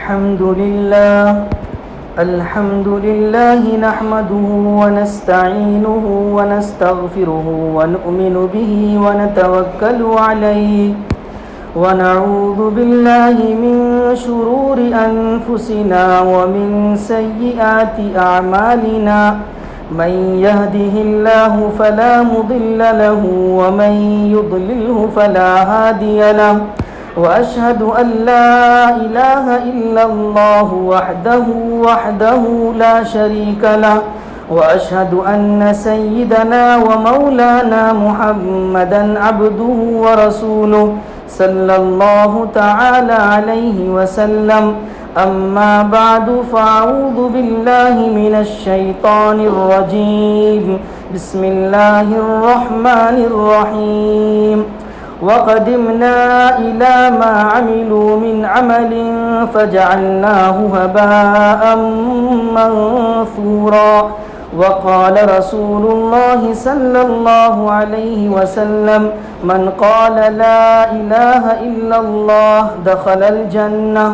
الحمد لله نحمده ونستعينه ونستغفره ونؤمن به ونتوكل عليه ونعوذ بالله من شرور أنفسنا ومن سيئات أعمالنا من يهده الله فلا مضل له ومن يضلله فلا هادي له وأشهد أن لا إله إلا الله وحده لا شريك له وأشهد أن سيدنا ومولانا محمدا عبده ورسوله صلى الله تعالى عليه وسلم أما بعد فأعوذ بالله من الشيطان الرجيم بسم الله الرحمن الرحيم وقدمنا إلى ما عملوا من عمل فجعلناه هباء منثورا وقال رسول الله صلى الله عليه وسلم من قال لا إله إلا الله دخل الجنة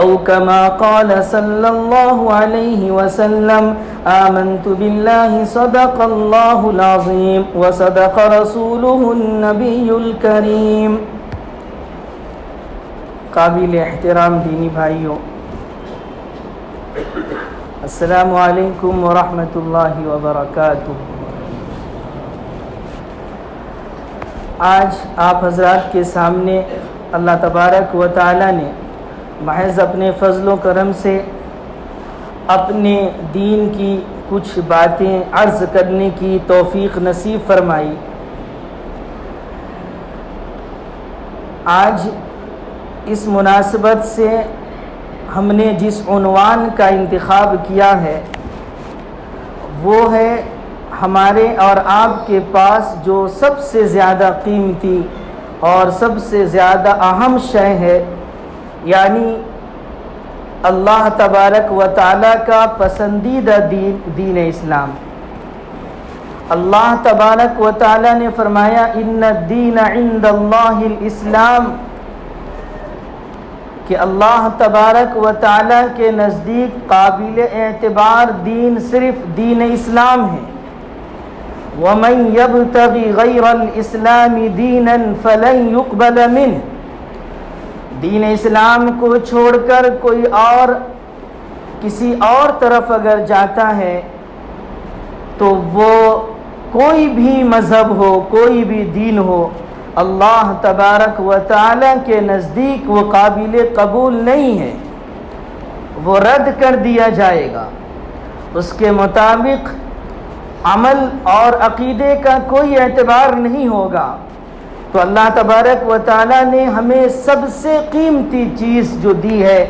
أو كما قال صلى الله عليه وسلم آمنت بالله صدق الله العظيم وصدق رسوله النبي الكريم. قابل احترام دینی بھائیوں، السلام علیکم ورحمۃ اللہ وبرکاتہ. آج آپ حضرات کے سامنے اللہ تبارک و تعالی نے محض اپنے فضل و کرم سے اپنے دین کی کچھ باتیں عرض کرنے کی توفیق نصیب فرمائی. آج اس مناسبت سے ہم نے جس عنوان کا انتخاب کیا ہے وہ ہے ہمارے اور آپ کے پاس جو سب سے زیادہ قیمتی اور سب سے زیادہ اہم شے ہے، یعنی اللہ تبارک و تعالی کا پسندیدہ دین اسلام. اللہ تبارک و تعالی نے فرمایا ان الدین عند اللہ الاسلام، کہ اللہ تبارک و تعالی کے نزدیک قابل اعتبار دین صرف دین اسلام ہے. ومن یبتغی غیر الاسلام دینا فلن یقبل منہ، دین اسلام کو چھوڑ کر کوئی اور کسی اور طرف اگر جاتا ہے تو وہ کوئی بھی مذہب ہو، کوئی بھی دین ہو، اللہ تبارک و تعالی کے نزدیک وہ قابل قبول نہیں ہے، وہ رد کر دیا جائے گا. اس کے مطابق عمل اور عقیدے کا کوئی اعتبار نہیں ہوگا. تو اللہ تبارک و تعالی نے ہمیں سب سے قیمتی چیز جو دی ہے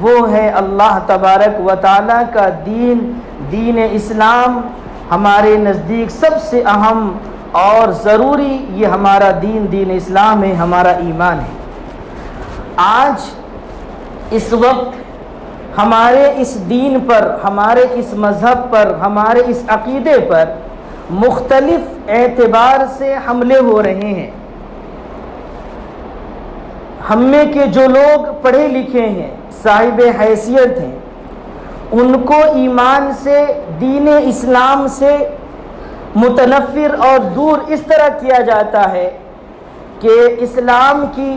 وہ ہے اللہ تبارک و تعالی کا دین اسلام. ہمارے نزدیک سب سے اہم اور ضروری یہ ہمارا دین اسلام ہے، ہمارا ایمان ہے. آج اس وقت ہمارے اس دین پر، ہمارے اس مذہب پر، ہمارے اس عقیدے پر مختلف اعتبار سے حملے ہو رہے ہیں. ہم میں کے جو لوگ پڑھے لکھے ہیں، صاحب حیثیت ہیں، ان کو ایمان سے، دین اسلام سے متنفر اور دور اس طرح کیا جاتا ہے کہ اسلام کی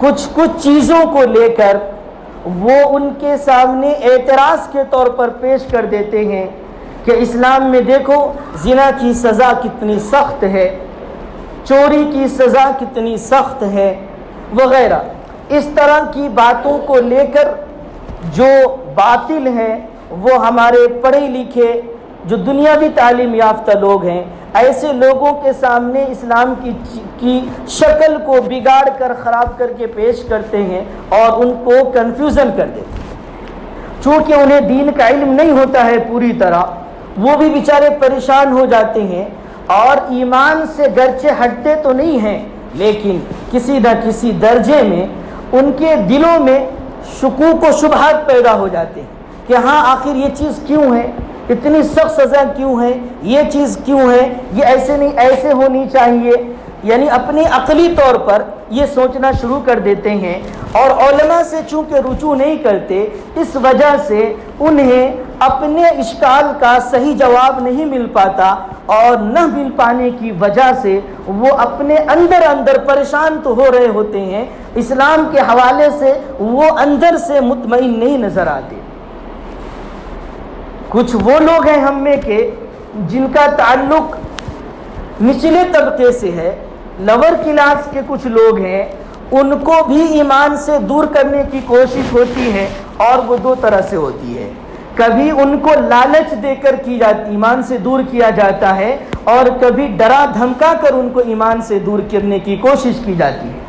کچھ چیزوں کو لے کر وہ ان کے سامنے اعتراض کے طور پر پیش کر دیتے ہیں کہ اسلام میں دیکھو زنا کی سزا کتنی سخت ہے، چوری کی سزا کتنی سخت ہے وغیرہ. اس طرح کی باتوں کو لے کر جو باطل ہیں وہ ہمارے پڑھے لکھے جو دنیاوی تعلیم یافتہ لوگ ہیں ایسے لوگوں کے سامنے اسلام کی شکل کو بگاڑ کر خراب کر کے پیش کرتے ہیں اور ان کو کنفیوژن کر دیتے ہیں. چونکہ انہیں دین کا علم نہیں ہوتا ہے پوری طرح، وہ بھی بیچارے پریشان ہو جاتے ہیں اور ایمان سے گرچہ ہٹتے تو نہیں ہیں لیکن کسی نہ کسی درجے میں ان کے دلوں میں شکوک و شبہات پیدا ہو جاتے ہیں کہ ہاں آخر یہ چیز کیوں ہے، اتنی سخت سزا کیوں ہے، یہ چیز کیوں ہے، یہ ایسے نہیں ایسے ہونی چاہیے. یعنی اپنی عقلی طور پر یہ سوچنا شروع کر دیتے ہیں، اور علماء سے چونکہ رجوع نہیں کرتے، اس وجہ سے انہیں اپنے اشکال کا صحیح جواب نہیں مل پاتا، اور نہ مل پانے کی وجہ سے وہ اپنے اندر پریشان تو ہو رہے ہوتے ہیں، اسلام کے حوالے سے وہ اندر سے مطمئن نہیں نظر آتے۔ کچھ وہ لوگ ہیں ہم میں کہ جن کا تعلق نچلے طبقے سے ہے، لوور کلاس کے کچھ لوگ ہیں، ان کو بھی ایمان سے دور کرنے کی کوشش ہوتی ہے، اور وہ دو طرح سے ہوتی ہے۔ کبھی ان کو لالچ دے کر ایمان سے دور کیا جاتا ہے، اور کبھی ڈرا دھمکا کر ان کو ایمان سے دور کرنے کی کوشش کی جاتی ہے۔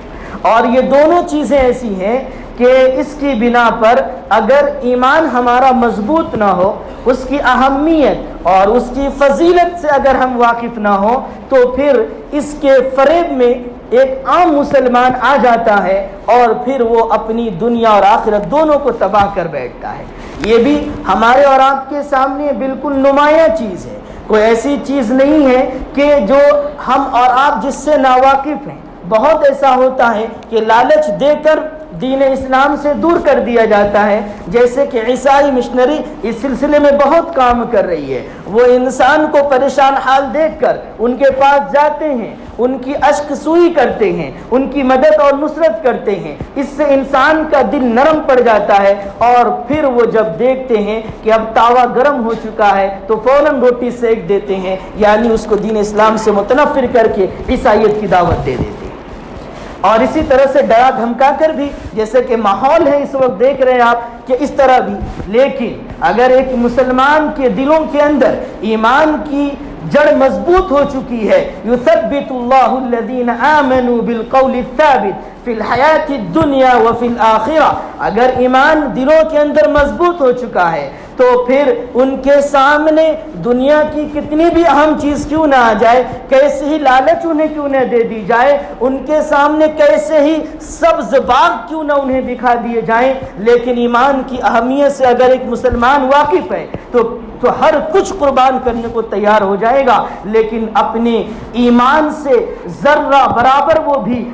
اور یہ دونوں چیزیں ایسی ہیں کہ اس کی بنا پر اگر ایمان ہمارا مضبوط نہ ہو، اس کی اہمیت اور اس کی فضیلت سے اگر ہم واقف نہ ہو، تو پھر اس کے فریب میں ایک عام مسلمان آ جاتا ہے، اور پھر وہ اپنی دنیا اور آخرت دونوں کو تباہ کر بیٹھتا ہے۔ یہ بھی ہمارے اور آپ کے سامنے بالکل نمایاں چیز ہے، کوئی ایسی چیز نہیں ہے کہ جو ہم اور آپ جس سے ناواقف ہیں۔ بہت ایسا ہوتا ہے کہ لالچ دے کر دین اسلام سے دور کر دیا جاتا ہے، جیسے کہ عیسائی مشنری اس سلسلے میں بہت کام کر رہی ہے۔ وہ انسان کو پریشان حال دیکھ کر ان کے پاس جاتے ہیں، ان کی اشک سوئی کرتے ہیں، ان کی مدد اور نصرت کرتے ہیں، اس سے انسان کا دل نرم پڑ جاتا ہے، اور پھر وہ جب دیکھتے ہیں کہ اب تاوا گرم ہو چکا ہے تو فوراً روٹی سیک دیتے ہیں، یعنی اس کو دین اسلام سے متنفر کر کے عیسائیت کی دعوت دے دیتے ہیں۔ اور اسی طرح سے ڈرا دھمکا کر بھی، جیسے کہ ماحول ہے اس وقت دیکھ رہے ہیں آپ کہ اس طرح بھی۔ لیکن اگر ایک مسلمان کے دلوں کے اندر ایمان کی جڑ مضبوط ہو چکی ہے، یثبت اللہ الذین آمنوا بالقول الثابت فی الحیات الدنیا وفی الآخرہ، اگر ایمان دلوں کے اندر مضبوط ہو چکا ہے تو پھر ان کے سامنے دنیا کی کتنی بھی اہم چیز کیوں نہ آ جائے، کیسے ہی لالچ انہیں کیوں نہ دے دی جائے، ان کے سامنے کیسے ہی سبز باغ کیوں نہ انہیں دکھا دیے جائیں، لیکن ایمان کی اہمیت سے اگر ایک مسلمان واقف ہے تو ہر کچھ قربان کرنے کو تیار ہو جائے گا، لیکن اپنے ایمان سے ذرہ برابر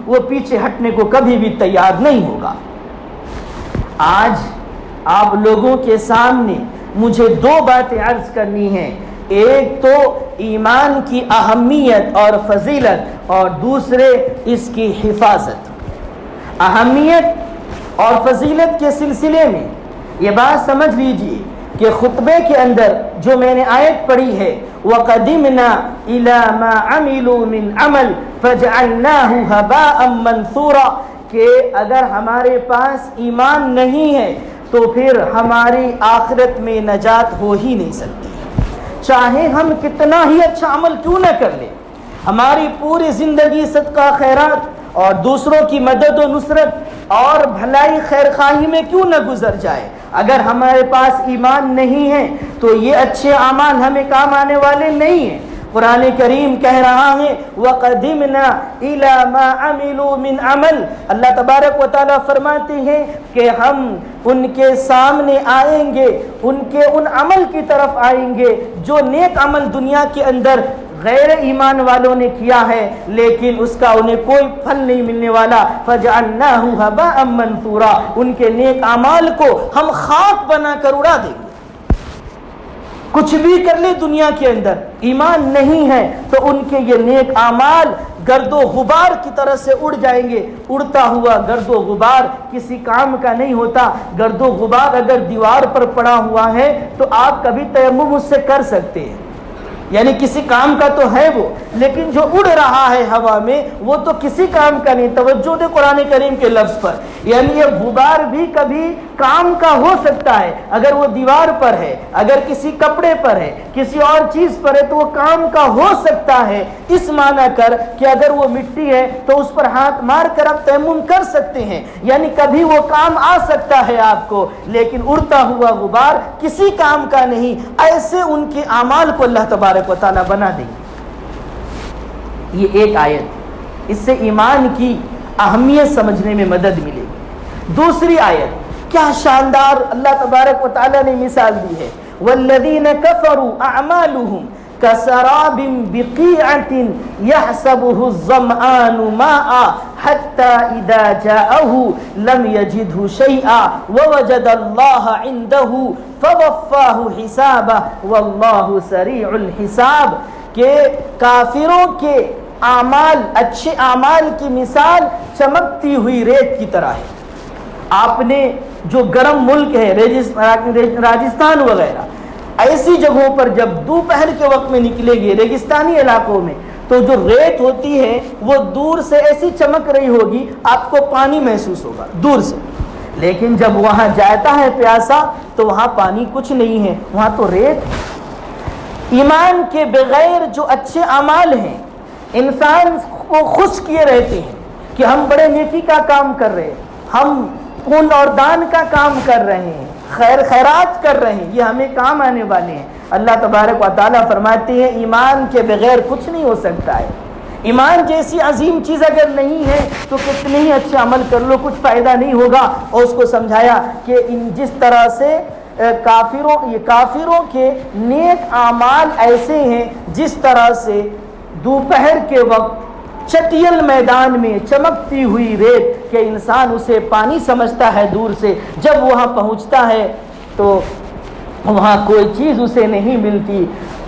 وہ پیچھے ہٹنے کو کبھی بھی تیار نہیں ہوگا۔ آج آپ لوگوں کے سامنے مجھے دو باتیں عرض کرنی ہیں، ایک تو ایمان کی اہمیت اور فضیلت، اور دوسرے اس کی حفاظت۔ اہمیت اور فضیلت کے سلسلے میں یہ بات سمجھ لیجئے کہ خطبے کے اندر جو میں نے آیت پڑھی ہے، وَقَدِمْنَا إِلَى مَا عَمِلُوا مِنْ عَمَلٍ فَجَعَلْنَاهُ هَبَاءً مَنْثُورًا، کہ اگر ہمارے پاس ایمان نہیں ہے تو پھر ہماری آخرت میں نجات ہو ہی نہیں سکتی، چاہے ہم کتنا ہی اچھا عمل کیوں نہ کر لیں، ہماری پوری زندگی صدقہ خیرات اور دوسروں کی مدد و نصرت اور بھلائی خیر خواہی میں کیوں نہ گزر جائے، اگر ہمارے پاس ایمان نہیں ہے تو یہ اچھے اعمال ہمیں کام آنے والے نہیں ہیں۔ قرآن کریم کہہ رہا ہے وَقَدِمْنَا إِلَى مَا عَمِلُوا مِنْ عَمَلٍ، اللہ تبارک و تعالیٰ فرماتے ہیں کہ ہم ان کے سامنے آئیں گے، ان کے ان عمل کی طرف آئیں گے جو نیک عمل دنیا کے اندر غیر ایمان والوں نے کیا ہے لیکن اس کا انہیں کوئی پھل نہیں ملنے والا، فَجَعَلْنَاهُ هَبَاءً مَنْثُورًا، ان کے نیک اعمال کو ہم خاک بنا کر اڑا دیں گے۔ کچھ بھی کر لے دنیا کے اندر، ایمان نہیں ہے تو ان کے یہ نیک اعمال گرد و غبار کی طرح سے اڑ جائیں گے۔ اڑتا ہوا گرد و غبار کسی کام کا نہیں ہوتا۔ گرد و غبار اگر دیوار پر پڑا ہوا ہے تو آپ کبھی تیمم اس سے کر سکتے ہیں، یعنی کسی کام کا تو ہے وہ، لیکن جو اڑ رہا ہے ہوا میں وہ تو کسی کام کا نہیں۔ توجہ دے قرآن کریم کے لفظ پر، یعنی یہ غبار بھی کبھی کام کا ہو سکتا ہے، اگر وہ دیوار پر ہے، اگر کسی کپڑے پر ہے، کسی اور چیز پر ہے تو وہ کام کا ہو سکتا ہے، اس معنی کر کہ اگر وہ مٹی ہے تو اس پر ہاتھ مار کر آپ تیمم کر سکتے ہیں، یعنی کبھی وہ کام آ سکتا ہے آپ کو، لیکن اڑتا ہوا غبار کسی کام کا نہیں۔ ایسے ان کے اعمال کو اللہ تبارک و تعالیٰ بنا دیں گے۔ یہ ایک آیت، اس سے ایمان کی اہمیت سمجھنے میں مدد ملے گی۔ دوسری آیت کیا شاندار اللہ تبارک و تعالیٰ نے مثال دی ہے، والذین کفروا اعمالهم كسراب بقيعة يحسبه الظمآن ماء حتى إذا جاءه لم يجده شيئا ووجد الله عنده فوفاه حسابه والله سريع الحساب. کہ کافروں کے اعمال، اچھے اعمال کی مثال چمکتی ہوئی ریت کی طرح ہے. آپ نے جو گرم ملک ہے راجستھان وغیرہ، ایسی جگہوں پر جب دوپہر کے وقت میں نکلے گے ریگستانی علاقوں میں، تو جو ریت ہوتی ہے وہ دور سے ایسی چمک رہی ہوگی، آپ کو پانی محسوس ہوگا دور سے. لیکن جب وہاں جاتا ہے پیاسا تو وہاں پانی کچھ نہیں ہے، وہاں تو ریت ہے. ایمان کے بغیر جو اچھے اعمال ہیں انسان کو خوش کیے رہتے ہیں کہ ہم بڑے نیکی کا کام کر رہے ہیں، ہم پن اور دان کا کام کر رہے ہیں، خیر خیرات کر رہے ہیں، یہ ہمیں کام آنے والے ہیں. اللہ تبارک و تعالیٰ فرماتے ہیں ایمان کے بغیر کچھ نہیں ہو سکتا ہے. ایمان جیسی عظیم چیز اگر نہیں ہے تو کتنے ہی اچھے عمل کر لو کچھ فائدہ نہیں ہوگا. اور اس کو سمجھایا کہ جس طرح سے کافروں کے نیک اعمال ایسے ہیں جس طرح سے دوپہر کے وقت چٹیل میدان میں چمکتی ہوئی ریت کہ انسان اسے پانی سمجھتا ہے دور سے، جب وہاں پہنچتا ہے تو وہاں کوئی چیز اسے نہیں ملتی.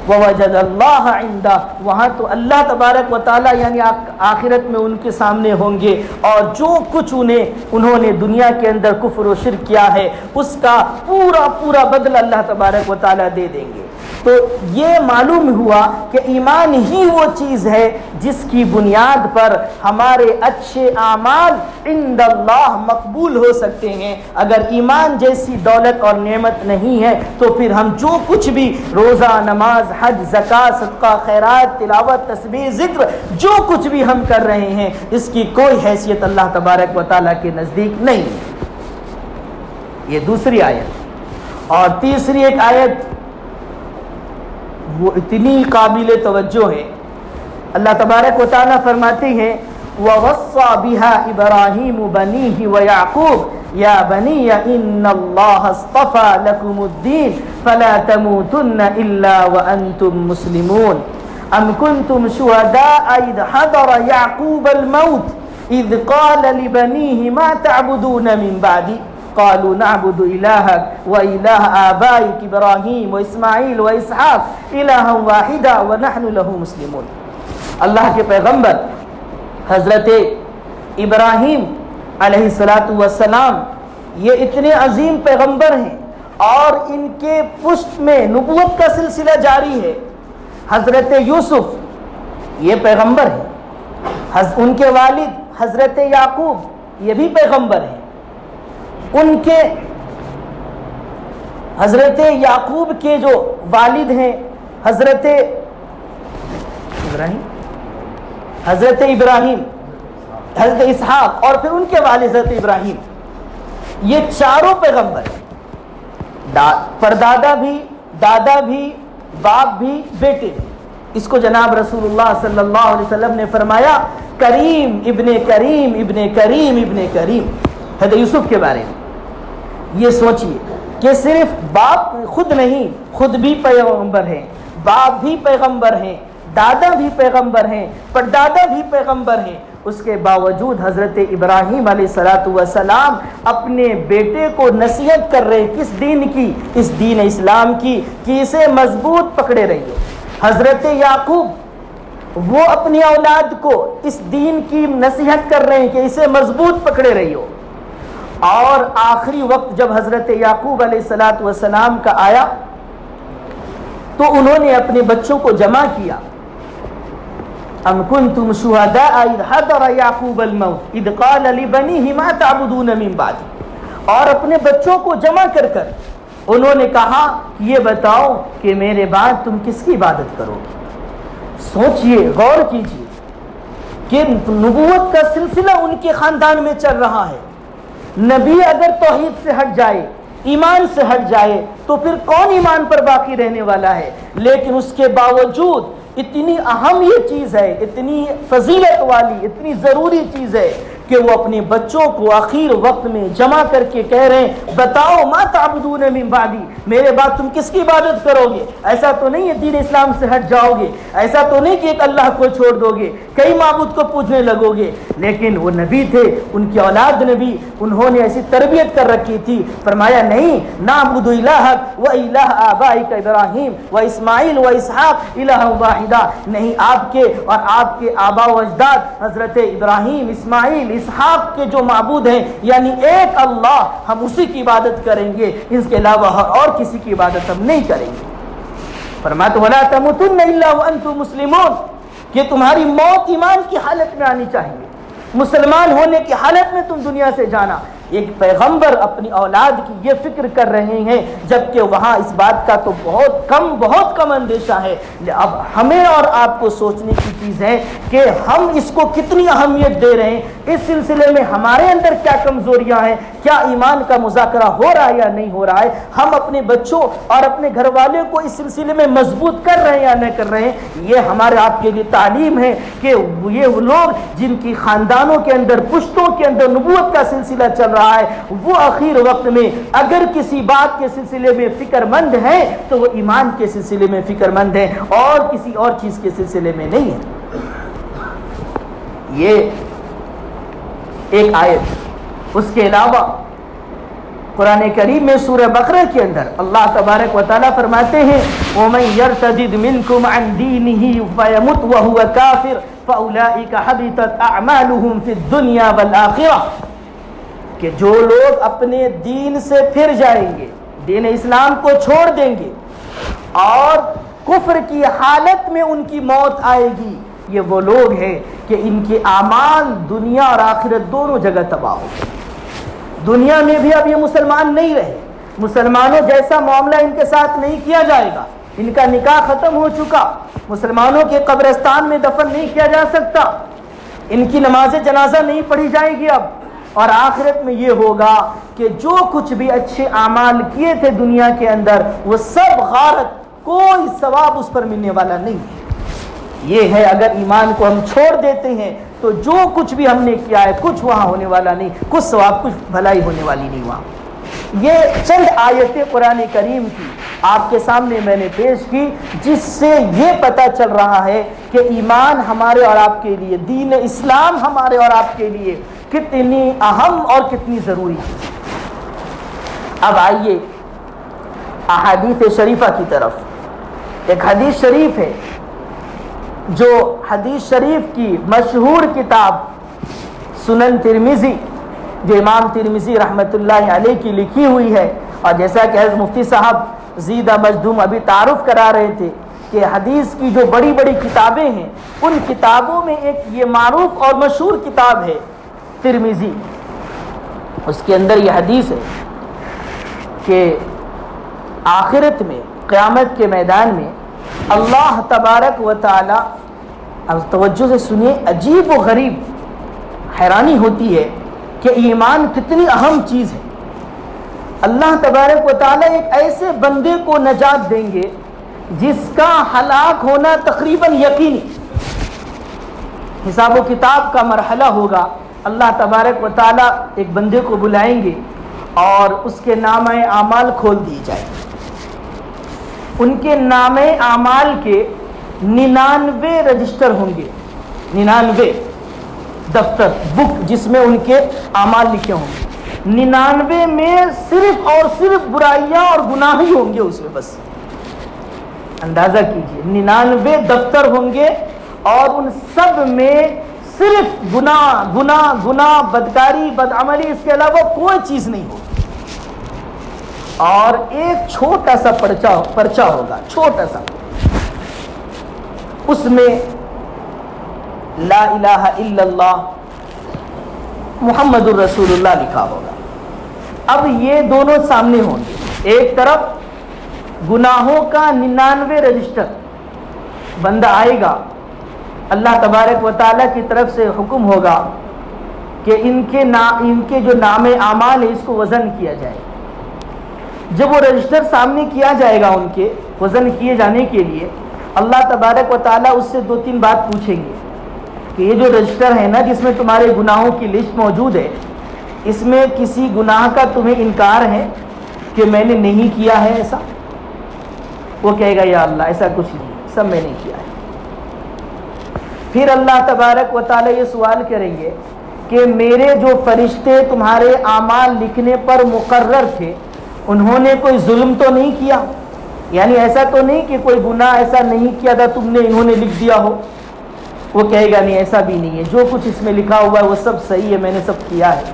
ووجد اللہ عندہ، وہاں تو اللہ تبارک و تعالیٰ یعنی آخرت میں ان کے سامنے ہوں گے، اور جو کچھ انہوں نے دنیا کے اندر کفر و شرک کیا ہے اس کا پورا بدلہ اللہ تبارک و تعالیٰ دے دیں گے. تو یہ معلوم ہوا کہ ایمان ہی وہ چیز ہے جس کی بنیاد پر ہمارے اچھے اعمال عند اللہ مقبول ہو سکتے ہیں. اگر ایمان جیسی دولت اور نعمت نہیں ہے تو پھر ہم جو کچھ بھی روزہ، نماز، حج، زکوٰۃ، صدقہ، خیرات، تلاوت، تسبیح، ذکر، جو کچھ بھی ہم کر رہے ہیں اس کی کوئی حیثیت اللہ تبارک و تعالیٰ کے نزدیک نہیں. یہ دوسری آیت. اور تیسری ایک آیت وہ اتنی قابل توجہ ہے. اللہ تبارک و تعالیٰ فرماتے ہیں وَوَصَّى بِهَا إِبْرَاهِيمُ بَنِيهِ وَيَعْقُوبُ يَا بَنِيَّ إِنَّ اللَّهَ اصْطَفَى لَكُمُ الدِّينَ فَلَا تَمُوتُنَّ إِلَّا وَأَنْتُمْ مُسْلِمُونَ أَمْ كُنْتُمْ شُهَدَاءَ إِذْ حَضَرَ يَعْقُوبَ الْمَوْتُ إِذْ قَالَ لِبَنِيهِ مَا تَعْبُدُونَ مِنْ بَعْدِي قالوا نعبد إلهك وإله آبائك إبراهيم وإسماعيل وإسحاق إلها واحدا ونحن له مسلمون. اللہ کے پیغمبر حضرت ابراہیم علیہ السلام یہ اتنے عظیم پیغمبر ہیں اور ان کے پشت میں نبوت کا سلسلہ جاری ہے. حضرت یوسف یہ پیغمبر ہیں، ان کے والد حضرت یعقوب یہ بھی پیغمبر ہیں. ان کے حضرت یعقوب کے جو والد ہیں حضرت ابراہیم، حضرت اسحاق اور پھر ان کے والد حضرت ابراہیم، یہ چاروں پیغمبر ہیں. پردادا بھی، دادا بھی، باپ بھی، بیٹے بھی. اس کو جناب رسول اللہ صلی اللہ علیہ وسلم نے فرمایا کریم ابن کریم ابن کریم ابن کریم. حضرت یوسف کے بارے میں یہ سوچئے کہ صرف باپ خود نہیں، خود بھی پیغمبر ہیں، باپ بھی پیغمبر ہیں، دادا بھی پیغمبر ہیں، پردادا بھی پیغمبر ہیں. اس کے باوجود حضرت ابراہیم علیہ السلام اپنے بیٹے کو نصیحت کر رہے کس دین کی؟ اس دین اسلام کی، کہ اسے مضبوط پکڑے رہیے. حضرت یعقوب وہ اپنی اولاد کو اس دین کی نصیحت کر رہے ہیں کہ اسے مضبوط پکڑے رہیو. اور آخری وقت جب حضرت یعقوب علیہ السلام کا آیا تو انہوں نے اپنے بچوں کو جمع کیا. ام کنتم شہداء اذ حضر یعقوب الموت اذ قال لبنیہ ما تعبدون من بعدی. اور اپنے بچوں کو جمع کر کر انہوں نے کہا یہ بتاؤ کہ میرے بعد تم کس کی عبادت کرو گے. سوچئے، غور کیجئے کہ نبوت کا سلسلہ ان کے خاندان میں چل رہا ہے. نبی اگر توحید سے ہٹ جائے، ایمان سے ہٹ جائے تو پھر کون ایمان پر باقی رہنے والا ہے؟ لیکن اس کے باوجود اتنی اہم یہ چیز ہے، اتنی فضیلت والی، اتنی ضروری چیز ہے کہ وہ اپنے بچوں کو آخر وقت میں جمع کر کے کہہ رہے ہیں بتاؤ ما تعبدون من بعدی، میرے بعد تم کس کی عبادت کرو گے؟ ایسا تو نہیں ہے دین اسلام سے ہٹ جاؤ گے، ایسا تو نہیں کہ ایک اللہ کو چھوڑ دو گے، کئی معبود کو پوجنے لگو گے۔ لیکن وہ نبی تھے، ان کی اولاد نبی، انہوں نے ایسی تربیت کر رکھی تھی، فرمایا نہیں نعبد الہک و الہ آبائک ابراہیم و اسماعیل و اسحاق الہ واحدہ، نہیں آپ کے اور آپ کے آبا و اجداد حضرت ابراہیم، اسماعیل، اسحاق کے جو معبود ہیں یعنی ایک اللہ، ہم اسی کی عبادت کریں گے، اس کے علاوہ اور کسی کی عبادت ہم نہیں کریں گے۔ فرمایا وَلَا تَمُوتُنَّ إِلَّا وَأَنْتُم مُسْلِمُونَ، کہ تمہاری موت ایمان کی حالت میں آنی چاہیے، مسلمان ہونے کی حالت میں تم دنیا سے جانا۔ ایک پیغمبر اپنی اولاد کی یہ فکر کر رہے ہیں، جبکہ وہاں اس بات کا تو بہت کم اندیشہ ہے۔ اب ہمیں اور آپ کو سوچنے کی چیز ہے کہ ہم اس کو کتنی اہمیت دے رہے ہیں، اس سلسلے میں ہمارے اندر کیا کمزوریاں ہیں، کیا ایمان کا مذاکرہ ہو رہا ہے یا نہیں ہو رہا ہے، ہم اپنے بچوں اور اپنے گھر والے کو اس سلسلے میں مضبوط کر رہے ہیں یا نہیں کر رہے ہیں۔ یہ ہمارے آپ کے لیے تعلیم ہے کہ یہ لوگ جن کی خاندانوں کے اندر، پشتوں کے اندر نبوت کا سلسلہ چل رہا ہے، وہ آخر وقت میں اگر کسی بات کے سلسلے میں فکر مند ہے تو وہ ایمان کے سلسلے میں فکر مند ہے اور کسی اور چیز کے سلسلے میں نہیں ہے۔ یہ ایک آیت۔ اس کے علاوہ قرآن کریم میں سورہ بقرہ کے اندر اللہ تبارک و تعالیٰ فرماتے ہیں وَمَن يَرْتَدِدْ مِنْكُمْ عَنْ دِينِهِ فَيَمُتْ وَهُوَ كَافِرٌ فَأُولَئِكَ حَبِطَتْ أَعْمَالُهُمْ فِي الدُّنْيَا وَالْآخِرَةِ، کہ جو لوگ اپنے دین سے پھر جائیں گے، دین اسلام کو چھوڑ دیں گے اور کفر کی حالت میں ان کی موت آئے گی، یہ وہ لوگ ہیں کہ ان کے اعمال دنیا اور آخرت دونوں جگہ تباہ ہو گئے۔ دنیا میں بھی اب یہ مسلمان نہیں رہے، مسلمانوں جیسا معاملہ ان کے ساتھ نہیں کیا جائے گا، ان کا نکاح ختم ہو چکا، مسلمانوں کے قبرستان میں دفن نہیں کیا جا سکتا، ان کی نماز جنازہ نہیں پڑھی جائے گی اب، اور آخرت میں یہ ہوگا کہ جو کچھ بھی اچھے اعمال کیے تھے دنیا کے اندر وہ سب غارت، کوئی ثواب اس پر ملنے والا نہیں ہے۔ یہ ہے اگر ایمان کو ہم چھوڑ دیتے ہیں تو جو کچھ بھی ہم نے کیا ہے کچھ وہاں ہونے والا نہیں، کچھ ثواب، کچھ بھلائی ہونے والی نہیں وہاں۔ یہ چند آیتیں قرآن کریم کی آپ کے سامنے میں نے پیش کی، جس سے یہ پتہ چل رہا ہے کہ ایمان ہمارے اور آپ کے لیے، دین اسلام ہمارے اور آپ کے لیے کتنی اہم اور کتنی ضروری ہے۔ اب آئیے احادیث شریفہ کی طرف۔ ایک حدیث شریف ہے جو حدیث شریف کی مشہور کتاب سنن ترمذی، جو امام ترمذی رحمۃ اللہ علیہ کی لکھی ہوئی ہے، اور جیسا کہ حضرت مفتی صاحب زیدہ مجدوم ابھی تعارف کرا رہے تھے کہ حدیث کی جو بڑی بڑی کتابیں ہیں ان کتابوں میں ایک یہ معروف اور مشہور کتاب ہے ترمذی۔ اس کے اندر یہ حدیث ہے کہ آخرت میں، قیامت کے میدان میں اللہ تبارک و تعالی، اب توجہ سے سنیے، عجیب و غریب حیرانی ہوتی ہے کہ ایمان کتنی اہم چیز ہے۔ اللہ تبارک و تعالی ایک ایسے بندے کو نجات دیں گے جس کا ہلاک ہونا تقریباً یقینی، حساب و کتاب کا مرحلہ ہوگا، اللہ تبارک و تعالی ایک بندے کو بلائیں گے اور اس کے نامہ اعمال کھول دی جائے، ان کے نامہ اعمال کے 99 رجسٹر ہوں گے، 99 دفتر، بک جس میں ان کے اعمال لکھے ہوں گے، 99 میں صرف اور صرف برائیاں اور گناہ ہی ہوں گے اس میں، بس اندازہ کیجئے 99 دفتر ہوں گے اور ان سب میں صرف گناہ گناہ گناہ، بدکاری، بدعملی، اس کے علاوہ کوئی چیز نہیں ہوگی، اور ایک چھوٹا سا پرچہ ہوگا، چھوٹا سا، اس میں لا الہ الا اللہ محمد الرسول اللہ لکھا ہوگا۔ اب یہ دونوں سامنے ہوں گے، ایک طرف گناہوں کا 99 رجسٹر، بندہ آئے گا، اللہ تبارک و تعالیٰ کی طرف سے حکم ہوگا کہ ان کے جو نام اعمال ہے اس کو وزن کیا جائے۔ جب وہ رجسٹر سامنے کیا جائے گا، ان کے وزن کیے جانے کے لیے اللہ تبارک و تعالیٰ اس سے 2-3 بات پوچھیں گے کہ یہ جو رجسٹر ہے نا جس میں تمہارے گناہوں کی لسٹ موجود ہے، اس میں کسی گناہ کا تمہیں انکار ہے کہ میں نے نہیں کیا ہے ایسا؟ وہ کہے گا یا اللہ ایسا کچھ نہیں، سب میں نے کیا ہے۔ پھر اللہ تبارک و تعالی یہ سوال کریں گے کہ میرے جو فرشتے تمہارے اعمال لکھنے پر مقرر تھے انہوں نے کوئی ظلم تو نہیں کیا؟ یعنی ایسا تو نہیں کہ کوئی گناہ ایسا نہیں کیا تھا تم نے انہوں نے لکھ دیا ہو؟ وہ کہے گا نہیں ایسا بھی نہیں ہے، جو کچھ اس میں لکھا ہوا ہے وہ سب صحیح ہے، میں نے سب کیا ہے۔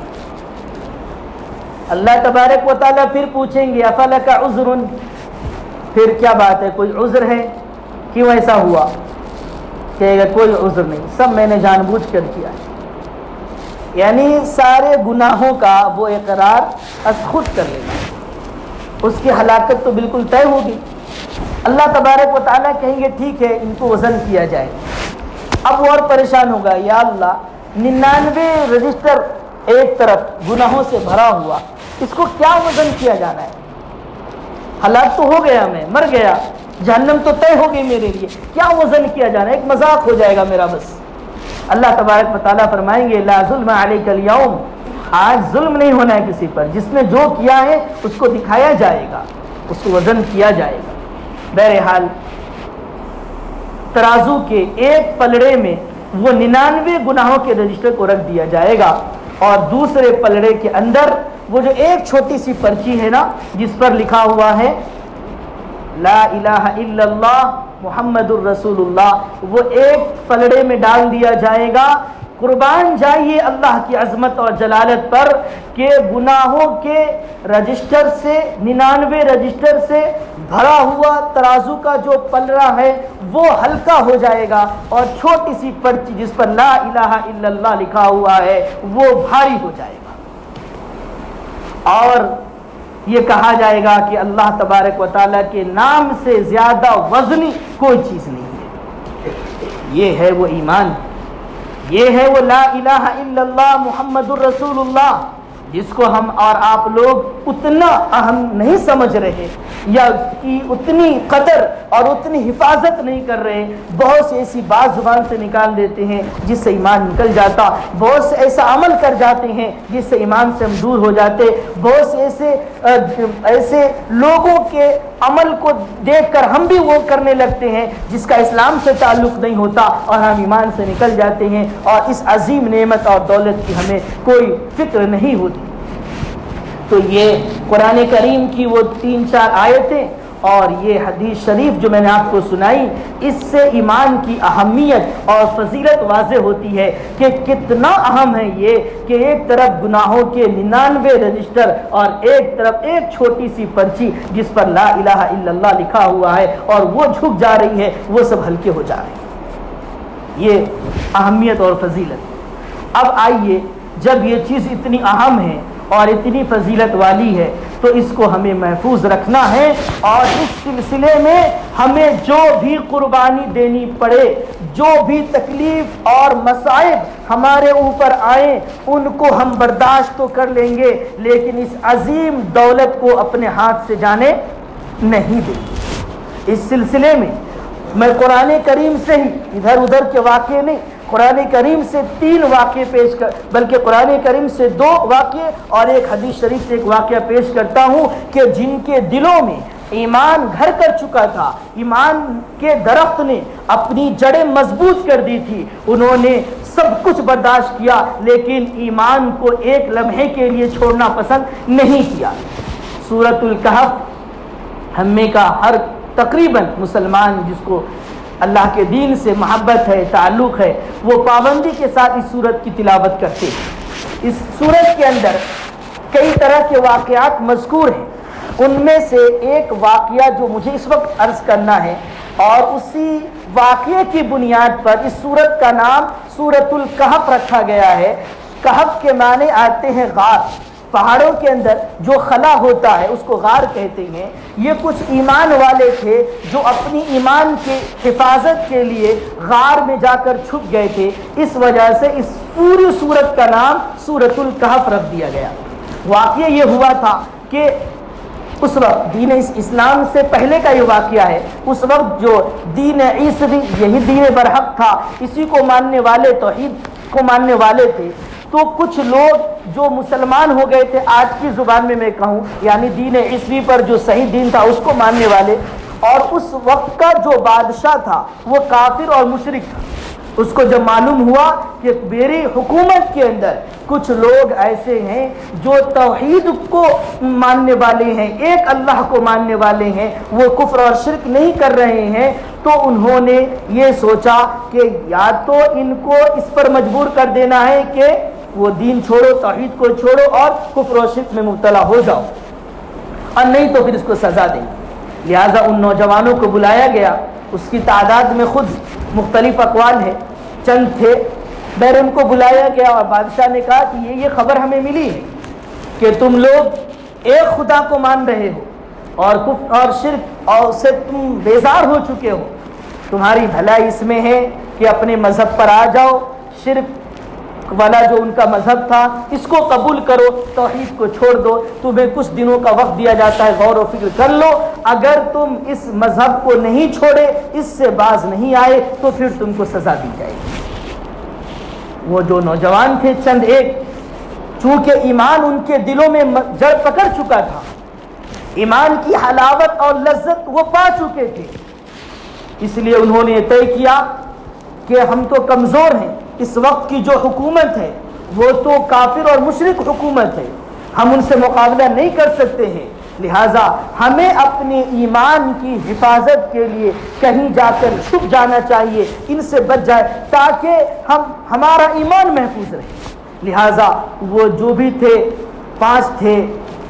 اللہ تبارک و تعالیٰ پھر پوچھیں گے افلک عذر، پھر کیا بات ہے، کوئی عذر ہے، کیوں ایسا ہوا؟ کہے گا کوئی عذر نہیں، سب میں نے جان بوجھ کر کیا ہے۔ یعنی سارے گناہوں کا وہ اقرار از خود کر لینا، اس کی ہلاکت تو بالکل طے ہوگی۔ اللہ تبارک و تعالیٰ کہیں گے ٹھیک ہے ان کو وزن کیا جائے۔ اب وہ اور پریشان ہوگا، یا اللہ 99 رجسٹر ایک طرف گناہوں سے بھرا ہوا، اس کو کیا وزن کیا جانا ہے؟ ہلاک تو ہو گیا، میں مر گیا، جہنم تو طے ہو گئی میرے لیے، کیا وزن کیا جانا ہے؟ ایک مذاق ہو جائے گا میرا بس۔ اللہ تبارک و تعالیٰ فرمائیں گے لا ظلم علیک اليوم، آج ظلم نہیں ہونا ہے کسی پر، جس نے جو کیا ہے اس کو دکھایا جائے گا، اس کو وزن کیا جائے گا۔ بہرحال ترازو کے ایک پلڑے میں وہ 99 گناہوں کے رجسٹر کو رکھ دیا جائے گا، اور دوسرے پلڑے کے اندر وہ جو ایک چھوٹی سی پرچی ہے نا جس پر لکھا ہوا ہے لا الہ الا اللہ محمد الرسول اللہ، وہ ایک پلڑے میں ڈال دیا جائے گا۔ قربان جائیے اللہ کی عظمت اور جلالت پر کہ گناہوں کے رجسٹر سے 99 رجسٹر سے بھرا ہوا ترازو کا جو پلڑا ہے وہ ہلکا ہو جائے گا، اور چھوٹی سی پرچی جس پر لا الہ الا اللہ لکھا ہوا ہے وہ بھاری ہو جائے گا۔ اور یہ کہا جائے گا کہ اللہ تبارک و تعالیٰ کے نام سے زیادہ وزنی کوئی چیز نہیں ہے۔ یہ ہے وہ ایمان، یہ ہے وہ لا الہ الا اللہ محمد الرسول اللہ، جس کو ہم اور آپ لوگ اتنا اہم نہیں سمجھ رہے، یا اس کی اتنی قدر اور اتنی حفاظت نہیں کر رہے۔ بہت سے ایسی بات زبان سے نکال دیتے ہیں جس سے ایمان نکل جاتا، بہت سے ایسا عمل کر جاتے ہیں جس سے ایمان سے ہم دور ہو جاتے، بہت سے ایسے لوگوں کے عمل کو دیکھ کر ہم بھی وہ کرنے لگتے ہیں جس کا اسلام سے تعلق نہیں ہوتا، اور ہم ایمان سے نکل جاتے ہیں، اور اس عظیم نعمت اور دولت کی ہمیں کوئی فکر نہیں ہوتی۔ تو یہ قرآن کریم کی وہ 3-4 آیتیں اور یہ حدیث شریف جو میں نے آپ کو سنائی، اس سے ایمان کی اہمیت اور فضیلت واضح ہوتی ہے کہ کتنا اہم ہے یہ کہ ایک طرف گناہوں کے 99 رجسٹر اور ایک طرف ایک چھوٹی سی پرچی جس پر لا الہ الا اللہ لکھا ہوا ہے، اور وہ جھک جا رہی ہے، وہ سب ہلکے ہو جا رہے ہیں۔ یہ اہمیت اور فضیلت۔ اب آئیے، جب یہ چیز اتنی اہم ہے اور اتنی فضیلت والی ہے تو اس کو ہمیں محفوظ رکھنا ہے، اور اس سلسلے میں ہمیں جو بھی قربانی دینی پڑے، جو بھی تکلیف اور مصائب ہمارے اوپر آئیں ان کو ہم برداشت تو کر لیں گے، لیکن اس عظیم دولت کو اپنے ہاتھ سے جانے نہیں دیں گے۔ اس سلسلے میں میں قرآن کریم سے ہی ادھر ادھر کے واقعے نہیں، قرآن کریم سے 3 واقعے بلکہ قرآن کریم سے 2 واقعے اور ایک حدیث شریف سے ایک واقعہ پیش کرتا ہوں کہ جن کے دلوں میں ایمان گھر کر چکا تھا، ایمان کے درخت نے اپنی جڑیں مضبوط کر دی تھی، انہوں نے سب کچھ برداشت کیا لیکن ایمان کو ایک لمحے کے لیے چھوڑنا پسند نہیں کیا۔ سورۃ الکہف ہمیں کا ہر تقریباً مسلمان جس کو اللہ کے دین سے محبت ہے، تعلق ہے، وہ پابندی کے ساتھ اس سورت کی تلاوت کرتے ہیں۔ اس سورت کے اندر کئی طرح کے واقعات مذکور ہیں، ان میں سے ایک واقعہ جو مجھے اس وقت عرض کرنا ہے، اور اسی واقعے کی بنیاد پر اس سورت کا نام سورۃ الکہف رکھا گیا ہے۔ کہف کے معنی آتے ہیں غار، پہاڑوں کے اندر جو خلا ہوتا ہے اس کو غار کہتے ہیں۔ یہ کچھ ایمان والے تھے جو اپنی ایمان کی حفاظت کے لیے غار میں جا کر چھپ گئے تھے، اس وجہ سے اس پوری سورت کا نام سورۃ الکہف رکھ دیا گیا۔ واقعہ یہ ہوا تھا کہ اس وقت دین اسلام سے پہلے کا یہ واقعہ ہے، اس وقت جو دین عیسوی یہی دین برحق تھا، اسی کو ماننے والے، توحید کو ماننے والے تھے، تو کچھ لوگ جو مسلمان ہو گئے تھے، آج کی زبان میں کہوں یعنی دین عیسوی پر جو صحیح دین تھا اس کو ماننے والے، اور اس وقت کا جو بادشاہ تھا وہ کافر اور مشرک تھا۔ اس کو جب معلوم ہوا کہ میری حکومت کے اندر کچھ لوگ ایسے ہیں جو توحید کو ماننے والے ہیں، ایک اللہ کو ماننے والے ہیں، وہ کفر اور شرک نہیں کر رہے ہیں، تو انہوں نے یہ سوچا کہ یا تو ان کو اس پر مجبور کر دینا ہے کہ وہ دین چھوڑو، توحید کو چھوڑو اور کفر و شرک میں مبتلا ہو جاؤ، اور نہیں تو پھر اس کو سزا دیں گے۔ لہٰذا ان نوجوانوں کو بلایا گیا، اس کی تعداد میں خود مختلف اقوال ہیں، چند تھے، بہر ان کو بلایا گیا اور بادشاہ نے کہا کہ یہ خبر ہمیں ملی ہے کہ تم لوگ ایک خدا کو مان رہے ہو اور کفر اور شرک اور سے تم بیزار ہو چکے ہو، تمہاری بھلائی اس میں ہے کہ اپنے مذہب پر آ جاؤ، شرک والا جو ان کا مذہب تھا اس کو قبول کرو، توحید کو چھوڑ دو، تمہیں کچھ دنوں کا وقت دیا جاتا ہے، غور و فکر کر لو، اگر تم اس مذہب کو نہیں چھوڑے، اس سے باز نہیں آئے تو پھر تم کو سزا دی جائے گی۔ وہ جو نوجوان تھے چند ایک، چونکہ ایمان ان کے دلوں میں جڑ پکڑ چکا تھا، ایمان کی حلاوت اور لذت وہ پا چکے تھے، اس لیے انہوں نے طے کیا کہ ہم تو کمزور ہیں، اس وقت کی جو حکومت ہے وہ تو کافر اور مشرک حکومت ہے، ہم ان سے مقابلہ نہیں کر سکتے ہیں، لہٰذا ہمیں اپنے ایمان کی حفاظت کے لیے کہیں جا کر چھپ جانا چاہیے، ان سے بچ جائے تاکہ ہمارا ایمان محفوظ رہے۔ لہٰذا وہ جو بھی تھے، 5 تھے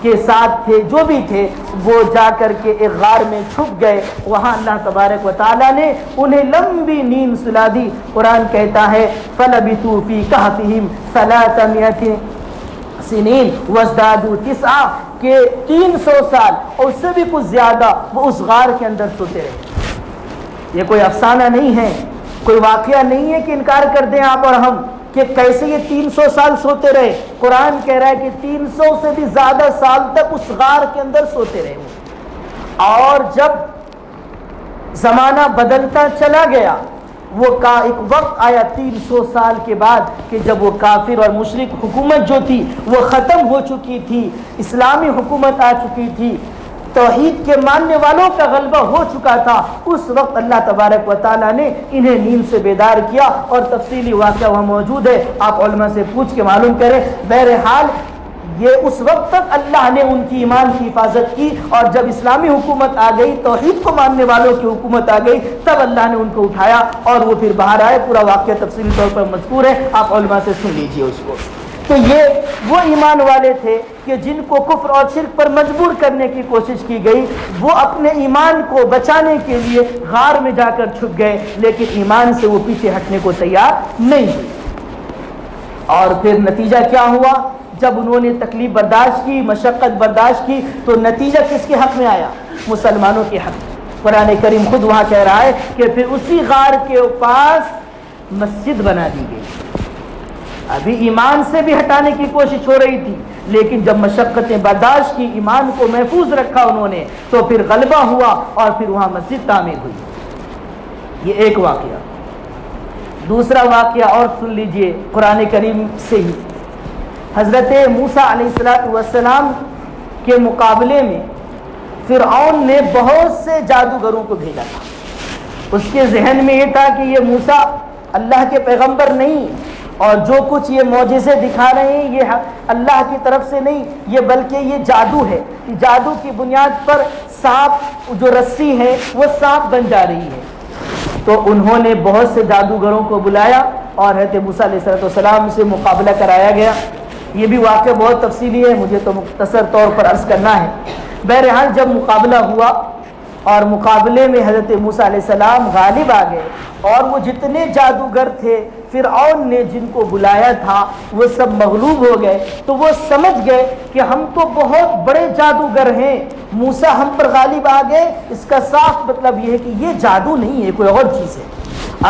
کے 7 تھے، جو بھی تھے، وہ جا کر کے ایک غار میں چھپ گئے، وہاں اللہ تبارک و تعالیٰ نے انہیں لمبی نیند سلا دی۔ قرآن کہتا ہے فَلَبِثُوا فِي كَهْفِهِمْ 300 سنین وازدادوا 9، کہ 300 سال اور اس سے بھی کچھ زیادہ وہ اس غار کے اندر سوتے رہے۔ یہ کوئی افسانہ نہیں ہے، کوئی واقعہ نہیں ہے کہ انکار کر دیں آپ اور ہم کہ کیسے یہ 300 سال سوتے رہے۔ قرآن کہہ رہا ہے کہ 300 سے بھی زیادہ سال تک اس غار کے اندر سوتے رہے وہ، اور جب زمانہ بدلتا چلا گیا، وہ ایک وقت آیا 300 سال کے بعد کہ جب وہ کافر اور مشرک حکومت جو تھی وہ ختم ہو چکی تھی، اسلامی حکومت آ چکی تھی، توحید کے ماننے والوں کا غلبہ ہو چکا تھا، اس وقت اللہ تبارک و تعالیٰ نے انہیں نیند سے بیدار کیا، اور تفصیلی واقعہ وہاں موجود ہے، آپ علماء سے پوچھ کے معلوم کریں۔ بہرحال یہ اس وقت تک اللہ نے ان کی ایمان کی حفاظت کی، اور جب اسلامی حکومت آ گئی، توحید کو ماننے والوں کی حکومت آ گئی، تب اللہ نے ان کو اٹھایا اور وہ پھر باہر آئے۔ پورا واقعہ تفصیلی طور پر مذکور ہے، آپ علماء سے سن لیجئے اس کو۔ تو یہ وہ ایمان والے تھے کہ جن کو کفر اور شرک پر مجبور کرنے کی کوشش کی گئی، وہ اپنے ایمان کو بچانے کے لیے غار میں جا کر چھپ گئے، لیکن ایمان سے وہ پیچھے ہٹنے کو تیار نہیں ہوئے۔ اور پھر نتیجہ کیا ہوا؟ جب انہوں نے تکلیف برداشت کی، مشقت برداشت کی، تو نتیجہ کس کے حق میں آیا؟ مسلمانوں کے حق میں۔ قرآن کریم خود وہاں کہہ رہا ہے کہ پھر اسی غار کے پاس مسجد بنا دی گئی۔ ابھی ایمان سے بھی ہٹانے کی کوشش ہو رہی تھی، لیکن جب مشقتیں برداشت کی، ایمان کو محفوظ رکھا انہوں نے، تو پھر غلبہ ہوا اور پھر وہاں مسجد تعمیر ہوئی۔ یہ ایک واقعہ۔ دوسرا واقعہ اور سن لیجئے قرآن کریم سے ہی۔ حضرت موسیٰ علیہ السلام کے مقابلے میں فرعون نے بہت سے جادوگروں کو بھیجا تھا۔ اس کے ذہن میں یہ تھا کہ یہ موسیٰ اللہ کے پیغمبر نہیں، اور جو کچھ یہ معجزے دکھا رہے ہیں یہ اللہ کی طرف سے نہیں، یہ بلکہ یہ جادو ہے، جادو کی بنیاد پر سانپ جو رسی ہے وہ سانپ بن جا رہی ہے۔ تو انہوں نے بہت سے جادوگروں کو بلایا اور حضرت موسیٰ علیہ السلام سے مقابلہ کرایا گیا۔ یہ بھی واقعہ بہت تفصیلی ہے، مجھے تو مختصر طور پر عرض کرنا ہے۔ بہرحال جب مقابلہ ہوا اور مقابلے میں حضرت موسیٰ علیہ السلام غالب آ گئے، اور وہ جتنے جادوگر تھے فرعون نے جن کو بلایا تھا وہ سب مغلوب ہو گئے، تو وہ سمجھ گئے کہ ہم تو بہت بڑے جادوگر ہیں، موسیٰ ہم پر غالب آ گئے، اس کا صاف مطلب یہ ہے کہ یہ جادو نہیں ہے، کوئی اور چیز ہے۔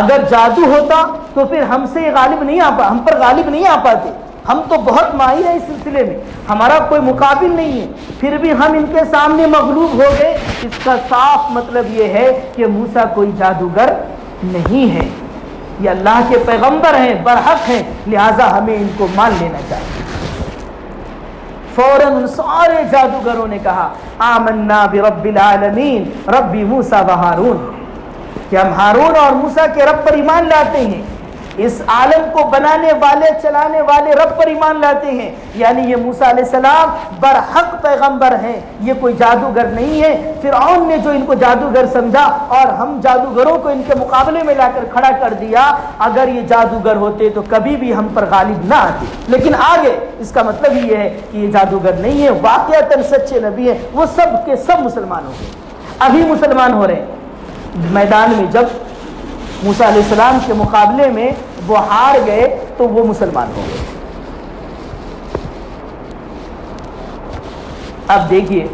اگر جادو ہوتا تو پھر ہم پر غالب نہیں آ پاتے، ہم تو بہت ماہر ہیں اس سلسلے میں، ہمارا کوئی مقابل نہیں ہے، پھر بھی ہم ان کے سامنے مغلوب ہو گئے۔ اس کا صاف مطلب یہ ہے کہ موسیٰ کوئی جادوگر نہیں ہے، یہ اللہ کے پیغمبر ہیں، برحق ہیں، لہٰذا ہمیں ان کو مان لینا چاہیے۔ فوراً ان سارے جادوگروں نے کہا آمنا برب العالمین رب موسیٰ و ہارون، کہ ہم ہارون اور موسیٰ کے رب پر ایمان لاتے ہیں، اس عالم کو بنانے والے چلانے والے رب پر ایمان لاتے ہیں، یعنی یہ موسیٰ علیہ السلام برحق پیغمبر ہیں، یہ کوئی جادوگر نہیں ہے۔ فرعون نے جو ان کو جادوگر سمجھا اور ہم جادوگروں کو ان کے مقابلے میں لا کر کھڑا کر دیا، اگر یہ جادوگر ہوتے تو کبھی بھی ہم پر غالب نہ آتے، لیکن آگے اس کا مطلب یہ ہے کہ یہ جادوگر نہیں ہے، واقعتاً سچے نبی ہیں، وہ سب کے سب مسلمان ہو گئے، ابھی مسلمان ہو رہے ہیں۔ میدان میں جب موسیٰ علیہ السلام کے مقابلے میں وہ ہار گئے تو وہ مسلمان ہو گئے۔ اب دیکھیے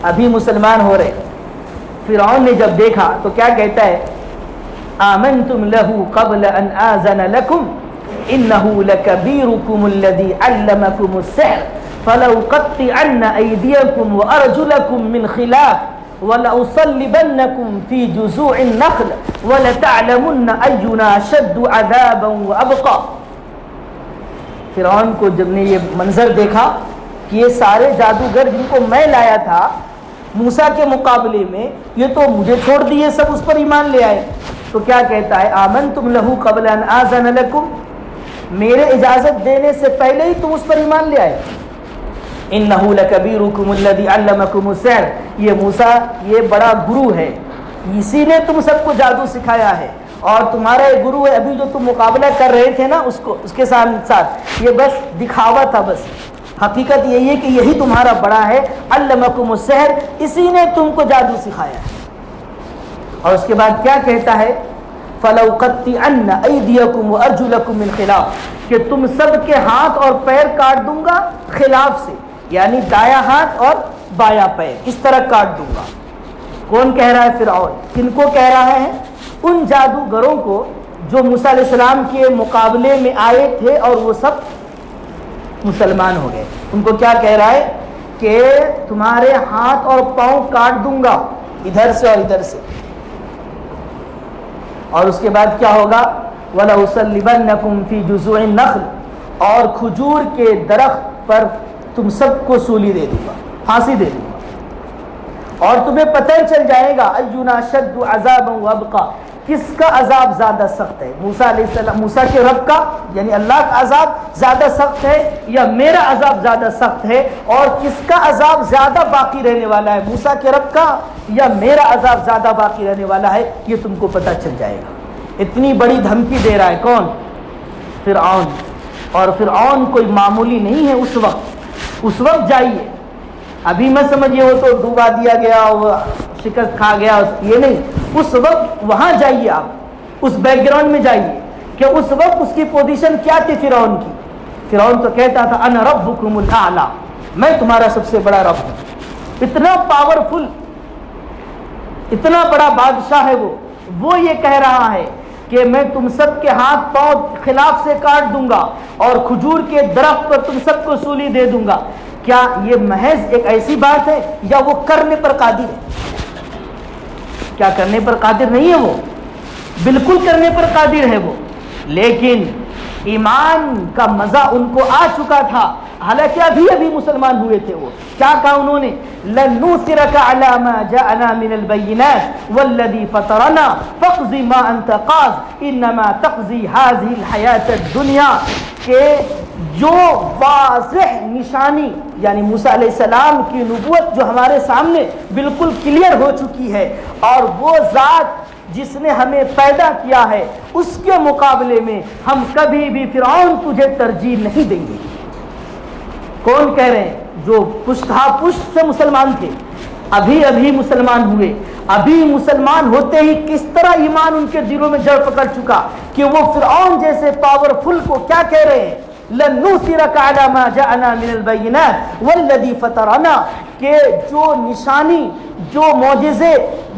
ابھی مسلمان ہو رہے، فرعون نے جب دیکھا تو کیا کہتا ہے آمنتم له قبل ان آذن لكم انه لكبيركم الذي علمكم السحر فلأقطعن ايديكم وارجلكم من خلاف وَلَأُصَلِّبَنَّكُمْ فِي جُذُوعِ النَّخْلِ وَلَتَعْلَمُنَّ أَيُّنَا أَشَدُّ عَذَابًا وَأَبْقَىٰ۔ فرعون کو جب نے یہ منظر دیکھا کہ یہ سارے جادوگر جن کو میں لایا تھا موسیٰ کے مقابلے میں، یہ تو مجھے چھوڑ دیے، سب اس پر ایمان لے آئے، تو کیا کہتا ہے آمنتم لہ قبل ان آذن لکم، میرے اجازت دینے سے پہلے ہی تم اس پر ایمان لے آئے۔ انہ لکبیرکم الذی علمکم السحر، یہ موسیٰ یہ بڑا گرو ہے، اسی نے تم سب کو جادو سکھایا ہے، اور تمہارا یہ گرو ہے، ابھی جو تم مقابلہ کر رہے تھے نا اس کے ساتھ یہ بس دکھاوا تھا، بس حقیقت یہی ہے کہ یہی تمہارا بڑا ہے، علمکم السحر، اسی نے تم کو جادو سکھایا ہے۔ اور اس کے بعد کیا کہتا ہے فَلَأُقَطِّعَنَّ أَيْدِيَكُمْ وَأَرْجُلَكُمْ مِنْ خِلَافٍ، کہ تم سب کے ہاتھ اور پیر کاٹ دوں گا خلاف سے، یعنی دایاں ہاتھ اور بایاں پیر اس طرح کاٹ دوں گا۔ کون کہہ رہا ہے؟ فرعون۔ کن کو کہہ رہا ہے؟ ان جادوگروں کو جو موسیٰ علیہ السلام کے مقابلے میں آئے تھے اور وہ سب مسلمان ہو گئے۔ ان کو کیا کہہ رہا ہے کہ تمہارے ہاتھ اور پاؤں کاٹ دوں گا، ادھر سے اور ادھر سے، اور اس کے بعد کیا ہوگا وَلَأُصَلِّبَنَّكُمْ فِي جُذُوعِ النَّخْلِ، اور کھجور کے درخت پر تم سب کو سولی دے دوں گا، پھانسی دے دوں گا، اور تمہیں پتہ چل جائے گا اَيُّنَا أَشَدُّ عَذَابًا وَأَبْقَىٰ، کس کا عذاب زیادہ سخت ہے، موسیٰ علیہ السلام موسیٰ کے رب کا یعنی اللہ کا عذاب زیادہ سخت ہے یا میرا عذاب زیادہ سخت ہے، اور کس کا عذاب زیادہ باقی رہنے والا ہے، موسیٰ کے رب کا یا میرا عذاب زیادہ باقی رہنے والا ہے، یہ تم کو پتہ چل جائے گا۔ اتنی بڑی دھمکی دے رہا ہے کون؟ فرعون۔ اور فرعون کوئی معمولی نہیں ہے اس وقت جائیے، ابھی میں سمجھیے وہ تو ڈوبا دیا گیا، وہ شکست کھا گیا، یہ نہیں، اس وقت وہاں جائیے، آپ اس بیک گراؤنڈ میں جائیے کہ اس وقت اس کی پوزیشن کیا تھی فرعون کی۔ فرعون تو کہتا تھا انا ربکم الاعلی، میں تمہارا سب سے بڑا رب ہوں، اتنا پاورفل، اتنا بڑا بادشاہ ہے وہ یہ کہہ رہا ہے کہ میں تم سب کے ہاتھ پاؤں خلاف سے کاٹ دوں گا اور کھجور کے درخت پر تم سب کو سولی دے دوں گا۔ کیا یہ محض ایک ایسی بات ہے یا وہ کرنے پر قادر ہے؟ کیا کرنے پر قادر نہیں ہے؟ وہ بالکل کرنے پر قادر ہے وہ، لیکن ایمان کا مزہ ان کو آ چکا تھا، حالانکہ ابھی مسلمان ہوئے تھے۔ وہ کیا کہا انہوں نے؟ لَن نُؤْثِرَكَ عَلَىٰ مَا جَاءَنَا مِنَ الْبَيِّنَاتِ وَالَّذِي فَطَرَنَا فَاقْضِ مَا أَنْتَ قَاضٍ إِنَّمَا تَقْضِي هَٰذِهِ الْحَيَاةَ الدُّنْيَا، کہ جو واضح نشانی یعنی موسیٰ علیہ السلام کی نبوت جو ہمارے سامنے بالکل کلیئر ہو چکی ہے، اور وہ ذات جس نے ہمیں پیدا کیا ہے اس کے مقابلے میں ہم کبھی بھی فرعون تجھے ترجیح نہیں دیں گے۔ کون کہہ رہے ہیں؟ جو پشت سے مسلمان تھے، ابھی مسلمان ہوئے، ابھی مسلمان ہوتے ہی کس طرح ایمان ان کے دلوں میں جڑ پکڑ چکا کہ وہ فرعون جیسے پاورفل کو کیا کہہ رہے ہیں؟ لن نؤثرك على ما جاءنا من البينات والذي فطرنا، کہ جو نشانی، جو معجزے،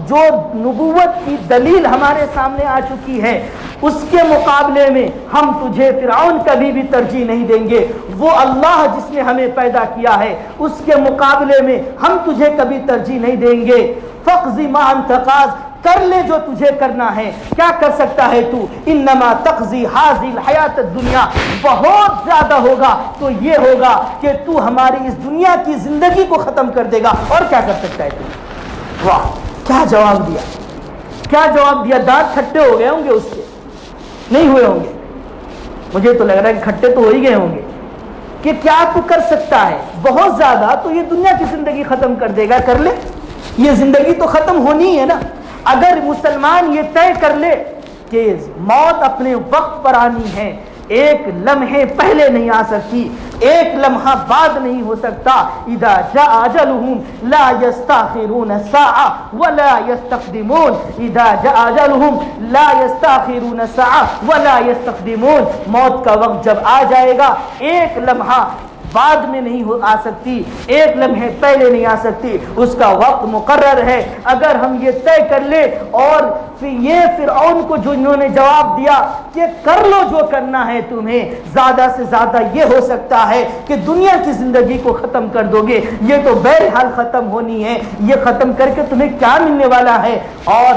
جو نبوت کی دلیل ہمارے سامنے آ چکی ہے، اس کے مقابلے میں ہم تجھے فرعون کبھی بھی ترجیح نہیں دیں گے. وہ اللہ جس نے ہمیں پیدا کیا ہے اس کے مقابلے میں ہم تجھے کبھی ترجیح نہیں دیں گے. فَاقْضِ مَا أَنْتَ قَاضٍ، کر لے جو تجھے کرنا ہے. کیا کر سکتا ہے تو؟ انما تقضی حاضی الحیات الدنیا، بہت زیادہ ہوگا تو یہ ہوگا کہ تو ہماری اس دنیا کی زندگی کو ختم کر دے گا. اور کیا کر سکتا ہے تو؟ واہ، کیا جواب دیا، کیا جواب دیا. دانت کھٹے ہو گئے ہوں گے اس کے؟ نہیں ہوئے ہوں گے. مجھے تو لگ رہا ہے کہ کھٹے تو ہو ہی گئے ہوں گے کہ کیا تو کر سکتا ہے. بہت زیادہ تو یہ دنیا کی زندگی ختم کر دے گا. کر لے، یہ زندگی تو ختم ہونی ہے نا. اگر مسلمان یہ طے کر لے کہ موت اپنے وقت پر آنی ہے، ایک لمحے پہلے نہیں آ سکتی، ایک لمحہ بعد نہیں ہو سکتا. اذا جاء اجلهم لا يستاخرون ساعة ولا يستقدمون. اذا جاء اجلهم لا يستاخرون ساعة ولا يستقدمون. موت کا وقت جب آ جائے گا ایک لمحہ بعد میں نہیں آ سکتی، ایک لمحے پہلے نہیں آ سکتی. اس کا وقت مقرر ہے. اگر ہم یہ طے کر لیں اور پھر یہ فرعون کو جو انہوں نے جواب دیا کہ کر لو جو کرنا ہے تمہیں، زیادہ سے زیادہ یہ ہو سکتا ہے کہ دنیا کی زندگی کو ختم کر دو گے. یہ تو بہرحال ختم ہونی ہے، یہ ختم کر کے تمہیں کیا ملنے والا ہے. اور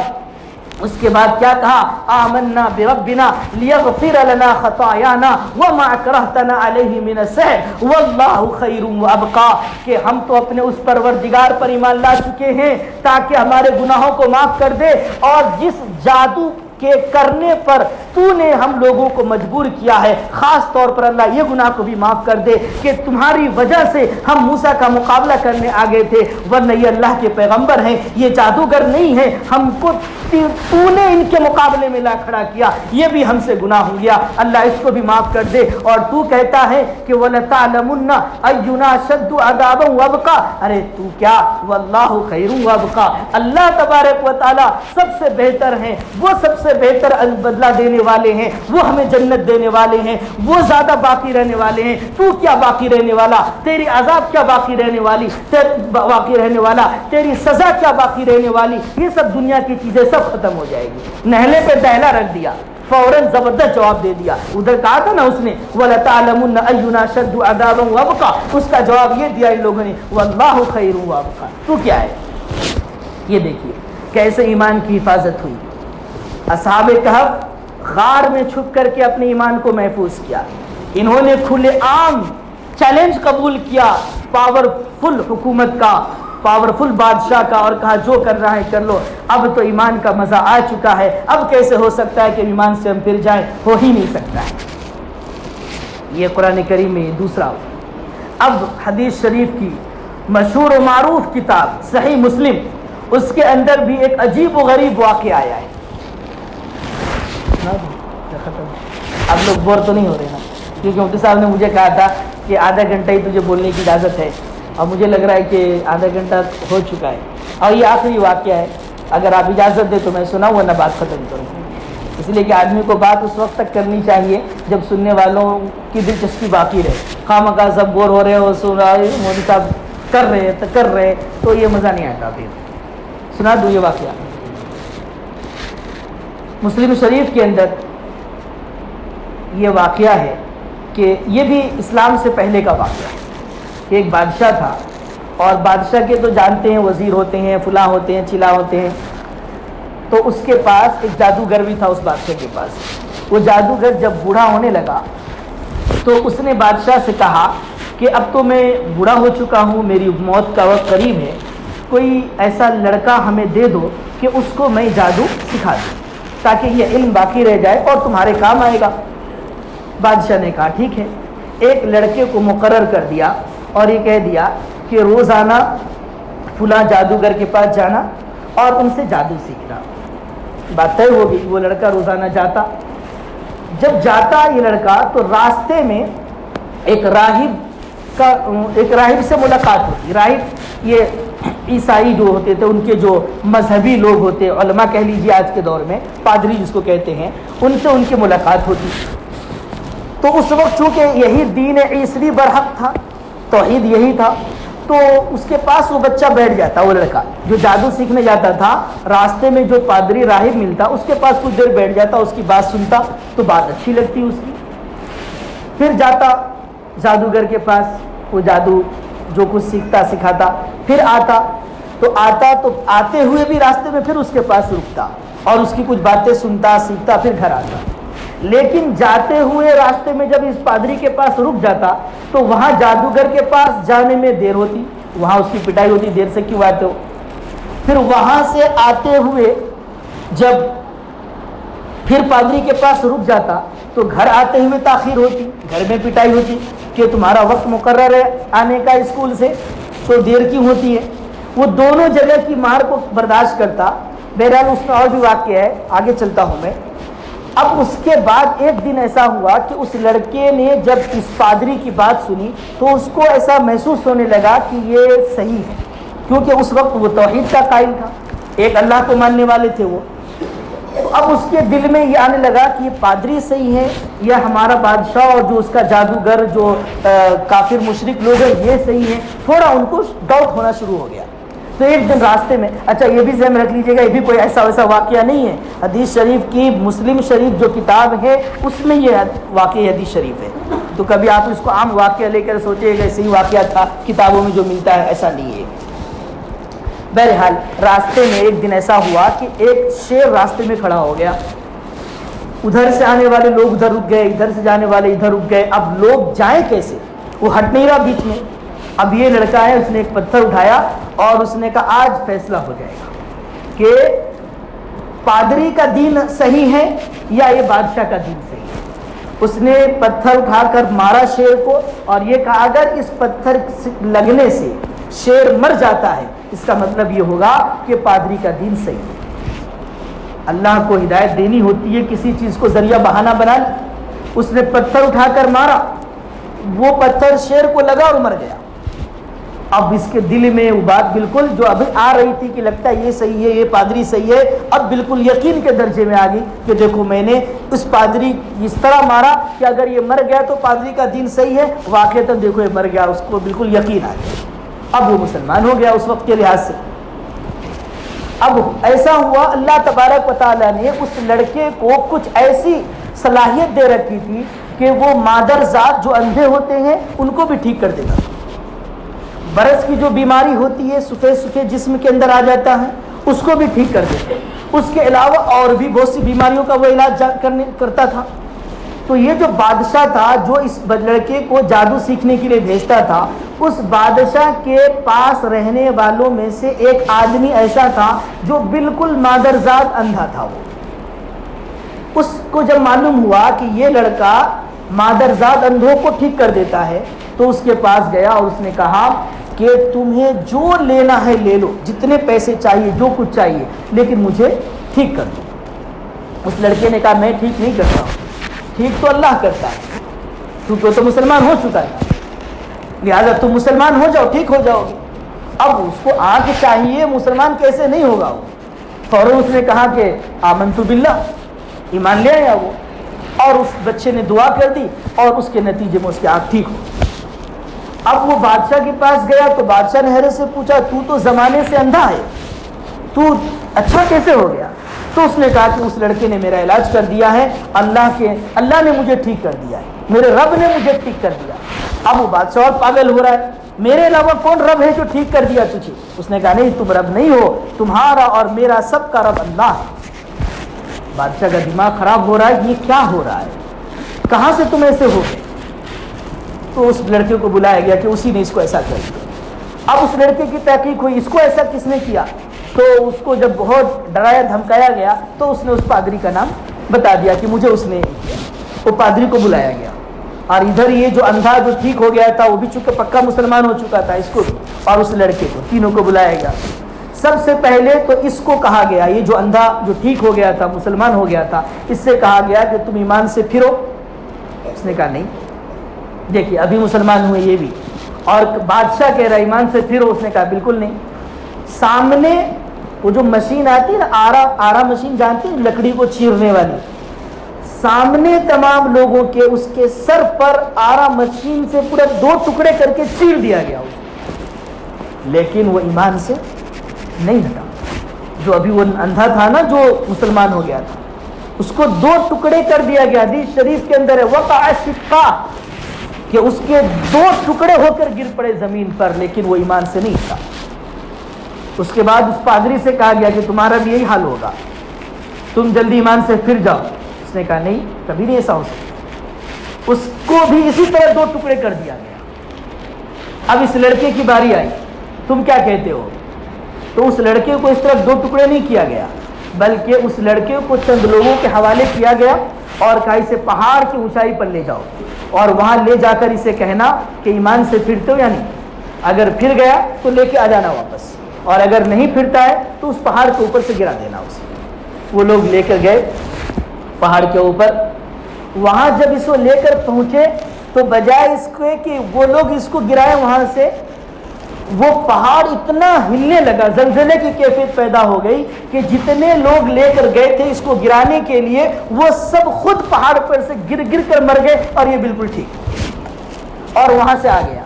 اس کے بعد کیا کہا؟ آمنا بربنا لیغفر لنا خطایانا وما اکرہتنا علیہ من السحر واللہ خیر وابقی. کہ ہم تو اپنے اس پروردگار پر ایمان لا چکے ہیں تاکہ ہمارے گناہوں کو معاف کر دے، اور جس جادو کے کرنے پر تو نے ہم لوگوں کو مجبور کیا ہے، خاص طور پر اللہ یہ گناہ کو بھی معاف کر دے کہ تمہاری وجہ سے ہم موسیٰ کا مقابلہ کرنے آگے تھے، ورنہ یہ اللہ کے پیغمبر ہیں، یہ جادوگر نہیں ہیں. ہم کو تو نے ان کے مقابلے میں لا کھڑا کیا، یہ بھی ہم سے گناہ ہو گیا، اللہ اس کو بھی معاف کر دے. اور تو کہتا ہے کہ وَلَتَعْلَمُنَّ أَيُّنَا شَدُّ عَذَابًا وَأَبْقَىٰ. ارے تو کیا، وَاللَّهُ خَيْرٌ وَأَبْقَىٰ. اللہ تبارک و تعالیٰ سب سے بہتر ہیں، وہ سب سے بہتر بدلہ دینے والے ہیں، وہ ہمیں جنت دینے والے ہیں، وہ زیادہ باقی رہنے والے ہیں. تو کیا باقی رہنے والا؟ تیری عذاب کیا باقی رہنے والی، باقی رہنے والا؟ تیری سزا کیا باقی رہنے والی؟ یہ سب دنیا کی چیزیں سب ختم ہو جائے گی. نہلے پہ دہلا رکھ دیا، فوراً زبردست جواب دے دیا. ادھر کہا تھا نا اس نے وَلَتَعْلَمُنَّ أَيُّنَا شَدُّ عَذَابًا وَأَبْقَىٰ، اس کا جواب یہ دیا ان لوگوں نے وَاللَّهُ خَيْرٌ وَأَبْقَىٰ. تو کیا ہے؟ یہ دیکھیے کیسے ایمان کی حفاظت ہوئی. اصحاب کہف غار میں چھپ کر کے اپنے ایمان کو محفوظ کیا. انہوں نے کھلے عام چیلنج قبول کیا پاورفل حکومت کا، پاورفل بادشاہ کا، اور کہا جو کر رہا ہے کر لو. اب تو ایمان کا مزہ آ چکا ہے، اب کیسے ہو سکتا ہے کہ ایمان سے ہم پھر جائیں؟ ہو ہی نہیں سکتا ہے. یہ قرآن کریم میں دوسرا. اب حدیث شریف کی مشہور و معروف کتاب صحیح مسلم، اس کے اندر بھی ایک عجیب و غریب واقعہ آیا ہے. اب لوگ بور تو نہیں ہو رہے نا، کیونکہ مفتی صاحب نے مجھے کہا تھا کہ آدھا گھنٹہ ہی تجھے بولنے کی اجازت ہے، اور مجھے لگ رہا ہے کہ آدھا گھنٹہ ہو چکا ہے، اور یہ آخری واقعہ ہے. اگر آپ اجازت دیں تو میں سناؤں ورنہ بات ختم کروں. اس لیے کہ آدمی کو بات اس وقت تک کرنی چاہیے جب سننے والوں کی دلچسپی باقی رہے. خواہ مخواہ سب بور ہو رہے ہو، سن رہے مودی صاحب کر رہے تو یہ مزہ نہیں آتا. پھر سنا دوں یہ واقعہ. مسلم شریف کے اندر یہ واقعہ ہے کہ یہ بھی اسلام سے پہلے کا واقعہ ہے. ایک بادشاہ تھا، اور بادشاہ کے تو جانتے ہیں وزیر ہوتے ہیں، فلاں ہوتے ہیں، چلا ہوتے ہیں. تو اس کے پاس ایک جادوگر بھی تھا اس بادشاہ کے پاس. وہ جادوگر جب بوڑھا ہونے لگا تو اس نے بادشاہ سے کہا کہ اب تو میں بوڑھا ہو چکا ہوں، میری موت کا وقت قریب ہے، کوئی ایسا لڑکا ہمیں دے دو کہ اس کو میں جادو سکھا دوں تاکہ یہ علم باقی رہ جائے اور تمہارے کام آئے گا. بادشاہ نے کہا ٹھیک ہے. ایک لڑکے کو مقرر کر دیا اور یہ کہہ دیا کہ روزانہ فلاں جادوگر کے پاس جانا اور ان سے جادو سیکھنا. بات طے ہو گئی. وہ لڑکا روزانہ جاتا. جب جاتا یہ لڑکا تو راستے میں ایک راہب سے ملاقات ہوتی. راہب یہ عیسائی جو ہوتے تھے، ان کے جو مذہبی لوگ ہوتے، علماء کہہ لیجیے آج کے دور میں، پادری جس کو کہتے ہیں، ان سے ان کی ملاقات ہوتی. تو اس وقت چونکہ یہی دین عیسوی برحق تھا، توحید یہی تھا، تو اس کے پاس وہ بچہ بیٹھ جاتا، وہ لڑکا جو جادو سیکھنے جاتا تھا، راستے میں جو پادری راہب ملتا اس کے پاس کچھ دیر بیٹھ جاتا، اس کی بات سنتا تو بات اچھی لگتی اس کی، پھر جاتا جادوگر کے پاس، وہ جادو جو کچھ سیکھتا سکھاتا، پھر آتا تو آتے ہوئے بھی راستے میں پھر اس کے پاس رکتا اور اس کی کچھ باتیں سنتا سیکھتا، پھر گھر آتا۔ لیکن جاتے ہوئے راستے میں جب اس پادری کے پاس رک جاتا تو وہاں جادوگر کے پاس جانے میں دیر ہوتی، وہاں اس کی پٹائی ہوتی، دیر سے کیوں آتے ہو۔ پھر وہاں سے آتے ہوئے جب پھر پادری کے پاس رک جاتا تو گھر آتے ہوئے تاخیر ہوتی، گھر میں پٹائی ہوتی کہ تمہارا وقت مقرر ہے آنے کا اسکول سے تو دیر کیوں ہوتی ہے۔ وہ دونوں جگہ کی مار کو برداشت کرتا۔ بہرحال اس میں اور بھی واقعہ ہے، آگے چلتا ہوں میں۔ اب اس کے بعد ایک دن ایسا ہوا کہ اس لڑکے نے جب اس پادری کی بات سنی تو اس کو ایسا محسوس ہونے لگا کہ یہ صحیح ہے، کیونکہ اس وقت وہ توحید کا قائل تھا، ایک اللہ کو ماننے والے تھے وہ۔ تو اب اس کے دل میں یہ آنے لگا کہ یہ پادری صحیح ہے یا ہمارا بادشاہ اور جو اس کا جادوگر جو کافر مشرک لوگ ہیں یہ صحیح ہے، تھوڑا ان کو ڈاؤٹ ہونا شروع ہو گیا۔ تو ایک دن راستے میں، اچھا یہ بھی ذہن میں رکھ لیجیے گا، یہ بھی کوئی ایسا ویسا واقعہ نہیں ہے، حدیث شریف کی مسلم شریف جو کتاب ہے اس میں یہ واقعہ حدیث شریف ہے، تو کبھی آپ اس کو عام واقعہ لے کر سوچے گا صحیح واقعہ تھا کتابوں میں جو ملتا ہے، ایسا نہیں ہے۔ بہرحال راستے میں ایک دن ایسا ہوا کہ ایک شیر راستے میں کھڑا ہو گیا، ادھر سے آنے والے لوگ ادھر رک گئے، ادھر سے جانے والے ادھر رک گئے، اب لوگ جائیں کیسے، وہ ہٹ نہیں رہا بیچ میں۔ اب یہ لڑکا ہے، اس نے ایک پتھر اٹھایا اور اس نے کہا آج فیصلہ ہو جائے گا کہ پادری کا دین صحیح ہے یا یہ بادشاہ کا دین صحیح ہے۔ اس نے پتھر اٹھا کر مارا شیر کو اور یہ کہا اگر اس پتھر لگنے سے شیر مر جاتا ہے اس کا مطلب یہ ہوگا کہ پادری کا دین صحیح ہے۔ اللہ کو ہدایت دینی ہوتی ہے، کسی چیز کو ذریعہ بہانہ بنا لی۔ اس نے پتھر اٹھا کر مارا، وہ پتھر شیر کو لگا اور مر گیا۔ اب اس کے دل میں وہ بات بالکل جو ابھی آ رہی تھی کہ لگتا ہے یہ صحیح ہے، یہ پادری صحیح ہے، اب بالکل یقین کے درجے میں آ گئی کہ دیکھو میں نے اس پادری اس طرح مارا کہ اگر یہ مر گیا تو پادری کا دین صحیح ہے، واقعتاً دیکھو یہ مر گیا، اس کو بالکل یقین آ گیا۔ اب وہ مسلمان ہو گیا اس وقت کے لحاظ سے۔ اب ایسا ہوا اللہ تبارک و تعالیٰ نے اس لڑکے کو کچھ ایسی صلاحیت دے رکھی تھی کہ وہ مادر ذات جو اندھے ہوتے ہیں ان کو بھی ٹھیک کر دیتا تھا۔ برس کی جو بیماری ہوتی ہے، سفید سفید جسم کے اندر آ جاتا ہے، اس کو بھی ٹھیک کر دیتا۔ اس کے علاوہ اور بھی بہت سی بیماریوں کا وہ علاج کرتا تھا۔ تو یہ جو بادشاہ تھا جو اس لڑکے کو جادو سیکھنے کے لیے بھیجتا تھا، اس بادشاہ کے پاس رہنے والوں میں سے ایک آدمی ایسا تھا جو بالکل مادرزاد اندھا تھا۔ وہ اس کو جب معلوم ہوا کہ یہ لڑکا مادرزاد اندھوں کو ٹھیک کر دیتا ہے تو اس کے پاس گیا اور اس نے کہا کہ تمہیں جو لینا ہے لے لو، جتنے پیسے چاہیے جو کچھ چاہیے، لیکن مجھے ٹھیک کر دو۔ اس لڑکے نے کہا میں ٹھیک نہیں کرتا ہوں، ٹھیک تو اللہ کرتا ہے، کیونکہ تو مسلمان ہو چکا ہے، لہٰذا تم مسلمان ہو جاؤ، ٹھیک ہو جاؤ گے۔ اب اس کو آنکھ چاہیے، مسلمان کیسے نہیں ہوگا وہ؟ فوراً اس نے کہا کہ آمنت باللہ، ایمان لے آیا وہ، اور اس بچے نے دعا کر دی اور اس کے نتیجے میں اس کی آنکھ ٹھیک ہو۔ اب وہ بادشاہ کے پاس گیا تو بادشاہ نے حیرت سے پوچھا تو تو زمانے سے اندھا ہے، تو اچھا کیسے ہو گیا؟ تو اس نے کہا کہ اس لڑکے نے میرا علاج کر دیا ہے، اللہ نے مجھے ٹھیک کر دیا ہے، میرے رب نے مجھے ٹھیک کر دیا۔ اب وہ بادشاہ اور پاگل ہو رہا ہے، میرے علاوہ کون رب ہے جو ٹھیک کر دیا تجھے؟ اس نے کہا نہیں، تم رب نہیں ہو، تمہارا اور میرا سب کا رب اللہ ہے۔ بادشاہ کا دماغ خراب ہو رہا ہے، یہ کیا ہو رہا ہے، کہاں سے تم ایسے ہو گئے؟ تو اس لڑکے کو بلایا گیا کہ اسی نے اس کو ایسا کر دیا۔ اب اس لڑکے کی تحقیق ہوئی، اس کو ایسا کس نے کیا؟ تو اس کو جب بہت ڈرایا دھمکایا گیا تو اس نے اس پادری کا نام بتا دیا کہ مجھے اس نے کیا۔ وہ پادری کو بلایا گیا، اور ادھر یہ جو اندھا جو ٹھیک ہو گیا تھا وہ بھی چونکہ پکا مسلمان ہو چکا تھا، اس کو اور اس لڑکے کو، تینوں کو بلایا گیا۔ سب سے پہلے تو اس کو کہا گیا، یہ جو اندھا جو ٹھیک ہو گیا تھا، مسلمان ہو گیا تھا، اس سے کہا گیا کہ تم ایمان سے پھرو۔ اس نے کہا نہیں، دیکھیے ابھی مسلمان ہوئے یہ بھی، اور بادشاہ کہہ رہا ایمان سے پھرو، اس نے کہا بالکل نہیں۔ سامنے وہ جو مشین آتی ہے نا، آرا مشین جانتی ہے، لکڑی کو چیرنے والی، سامنے تمام لوگوں کے اس کے سر پر آرا مشین سے پورا 2 ٹکڑے کر کے چیر دیا گیا۔ لیکن وہ ایمان سے نہیں ہٹا. جو ابھی وہ اندھا تھا نا جو مسلمان ہو گیا تھا, اس کو 2 ٹکڑے کر دیا گیا. حدیث شریف کے اندر ہے وقع شقا, کہ اس کے 2 ٹکڑے ہو کر گر پڑے زمین پر, لیکن وہ ایمان سے نہیں ہٹا. اس کے بعد اس پادری سے کہا گیا کہ تمہارا بھی یہی حال ہوگا, تم جلدی ایمان سے پھر جاؤ. اس نے کہا نہیں, کبھی نہیں ایسا ہو سکتا. اس کو بھی اسی طرح 2 ٹکڑے کر دیا گیا. اب اس لڑکے کی باری آئی, تم کیا کہتے ہو؟ تو اس لڑکے کو اس طرح 2 ٹکڑے نہیں کیا گیا, بلکہ اس لڑکے کو چند لوگوں کے حوالے کیا گیا اور کہا اسے پہاڑ کی اونچائی پر لے جاؤ اور وہاں لے جا کر اسے کہنا کہ ایمان سے پھرتے ہو یا نہیں. اگر پھر گیا تو لے کے آ جانا واپس, اور اگر نہیں پھرتا ہے تو اس پہاڑ کے اوپر سے گرا دینا اسے. وہ لوگ لے کر گئے پہاڑ کے اوپر. وہاں جب اس کو لے کر پہنچے تو بجائے اس کے کہ وہ لوگ اس کو گرائے وہاں سے, وہ پہاڑ اتنا ہلنے لگا, زلزلے کی کیفیت پیدا ہو گئی کہ جتنے لوگ لے کر گئے تھے اس کو گرانے کے لیے وہ سب خود پہاڑ پر سے گر گر کر مر گئے, اور یہ بالکل ٹھیک. اور وہاں سے آ گیا.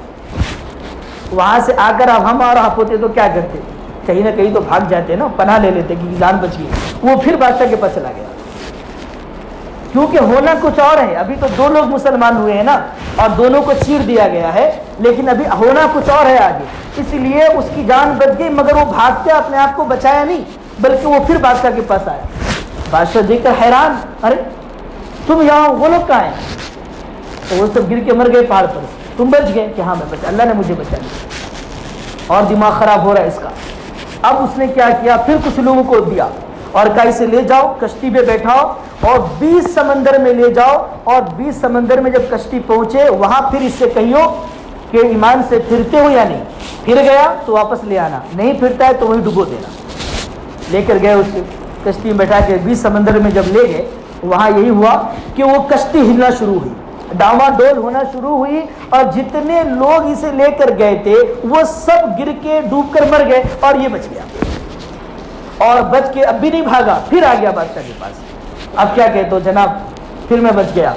وہاں سے آ کر اب ہم اور آپ ہوتے تو کیا کرتے؟ کہیں نہ کہیں تو بھاگ جاتے نا, پناہ لے لیتے کہ جان بچ گئی. وہ پھر بادشاہ کے پاس چلا گیا, کیونکہ ہونا کچھ اور ہے. ابھی تو 2 لوگ مسلمان ہوئے ہیں نا, اور دونوں کو چیر دیا گیا ہے, لیکن ابھی ہونا کچھ اور ہے آگے. اس لیے اس کی جان بچ گئی, مگر وہ بھاگتے اپنے آپ کو بچایا نہیں, بلکہ وہ پھر بادشاہ کے پاس آیا. بادشاہ دیکھ کر حیران, ارے تم یہاں, وہ لوگ کہاں ہیں؟ تو وہ سب گر کے مر گئے پہاڑ پر, تم بچ گئے. کہ ہاں میں بچا, اللہ نے مجھے بچا لیا. اور دماغ خراب ہو رہا ہے اس کا. اب اس نے کیا کیا, پھر کچھ لوگوں کو دیا اور کہا اسے لے جاؤ, کشتی پہ بیٹھاؤ اور 20 سمندر میں لے جاؤ, اور 20 سمندر میں جب کشتی پہنچے وہاں پھر اس سے کہیو کہ ایمان سے پھرتے ہو یا نہیں. پھر گیا تو واپس لے آنا, نہیں پھرتا ہے تو وہیں ڈبو دینا. لے کر گئے اس کشتی میں بیٹھا کے 20 سمندر میں جب لے گئے, وہاں یہی ہوا کہ وہ کشتی ہلنا شروع ہوئی, ڈاما ڈول ہونا شروع ہوئی, اور جتنے لوگ اسے لے کر گئے تھے وہ سب گر کے ڈوب کر مر گئے, اور یہ بچ گیا. اور بچ کے اب بھی نہیں بھاگا, پھر آ گیا بادشاہ کے پاس. اب کیا کہتے ہو جناب, پھر میں بچ گیا.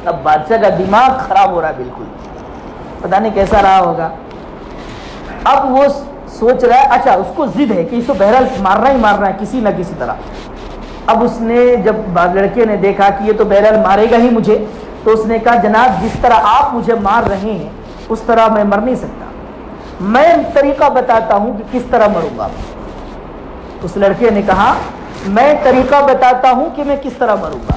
اب بادشاہ کا دماغ خراب ہو رہا ہے بالکل, پتہ نہیں کیسا رہا ہوگا. اب وہ سوچ رہا ہے, اچھا اس کو ضد ہے کہ اس کو بہرحال مارنا ہے کسی نہ کسی طرح. اب اس نے جب لڑکے نے دیکھا کہ یہ تو بہرحال مارے گا ہی مجھے, تو اس نے کہا جناب جس طرح آپ مجھے مار رہے ہیں اس طرح میں مر نہیں سکتا, میں طریقہ بتاتا ہوں کہ کس طرح مروں گا. اس لڑکے نے کہا میں طریقہ بتاتا ہوں کہ میں کس طرح مروں گا.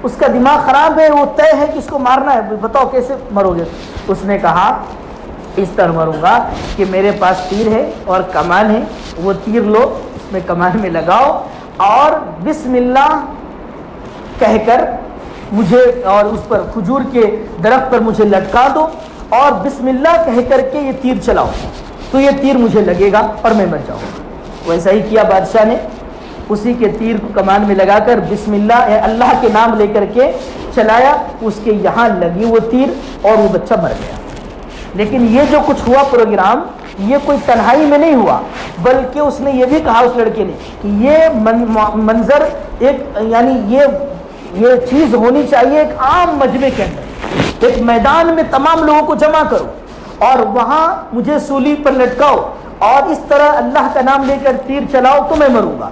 اس کا دماغ خراب ہے, وہ طے ہے کہ اس کو مارنا ہے, بتاؤ کیسے مرو گے. اس نے کہا اس طرح مروں گا کہ میرے پاس تیر ہے اور کمان ہے, وہ تیر لو, اس میں کمان میں لگاؤ اور بسم اللہ کہہ کر مجھے, اور اس پر کھجور کے درخت پر مجھے لٹکا دو, اور بسم اللہ کہہ کر کے یہ تیر چلاؤ, تو یہ تیر مجھے لگے گا اور میں مر جاؤں گا. ویسا ہی کیا بادشاہ نے, اسی کے تیر کو کمان میں لگا کر بسم اللہ اللہ کے نام لے کر کے چلایا, اس کے یہاں لگی وہ تیر اور وہ بچہ مر گیا. لیکن یہ جو کچھ ہوا پروگرام, یہ کوئی تنہائی میں نہیں ہوا, بلکہ اس نے یہ بھی کہا اس لڑکے نے کہ یہ منظر ایک, یعنی یہ چیز ہونی چاہیے ایک عام مجمع کے اندر, ایک میدان میں تمام لوگوں کو جمع کرو اور وہاں مجھے سولی پر لٹکاؤ اور اس طرح اللہ کا نام لے کر تیر چلاؤ تو میں مروں گا.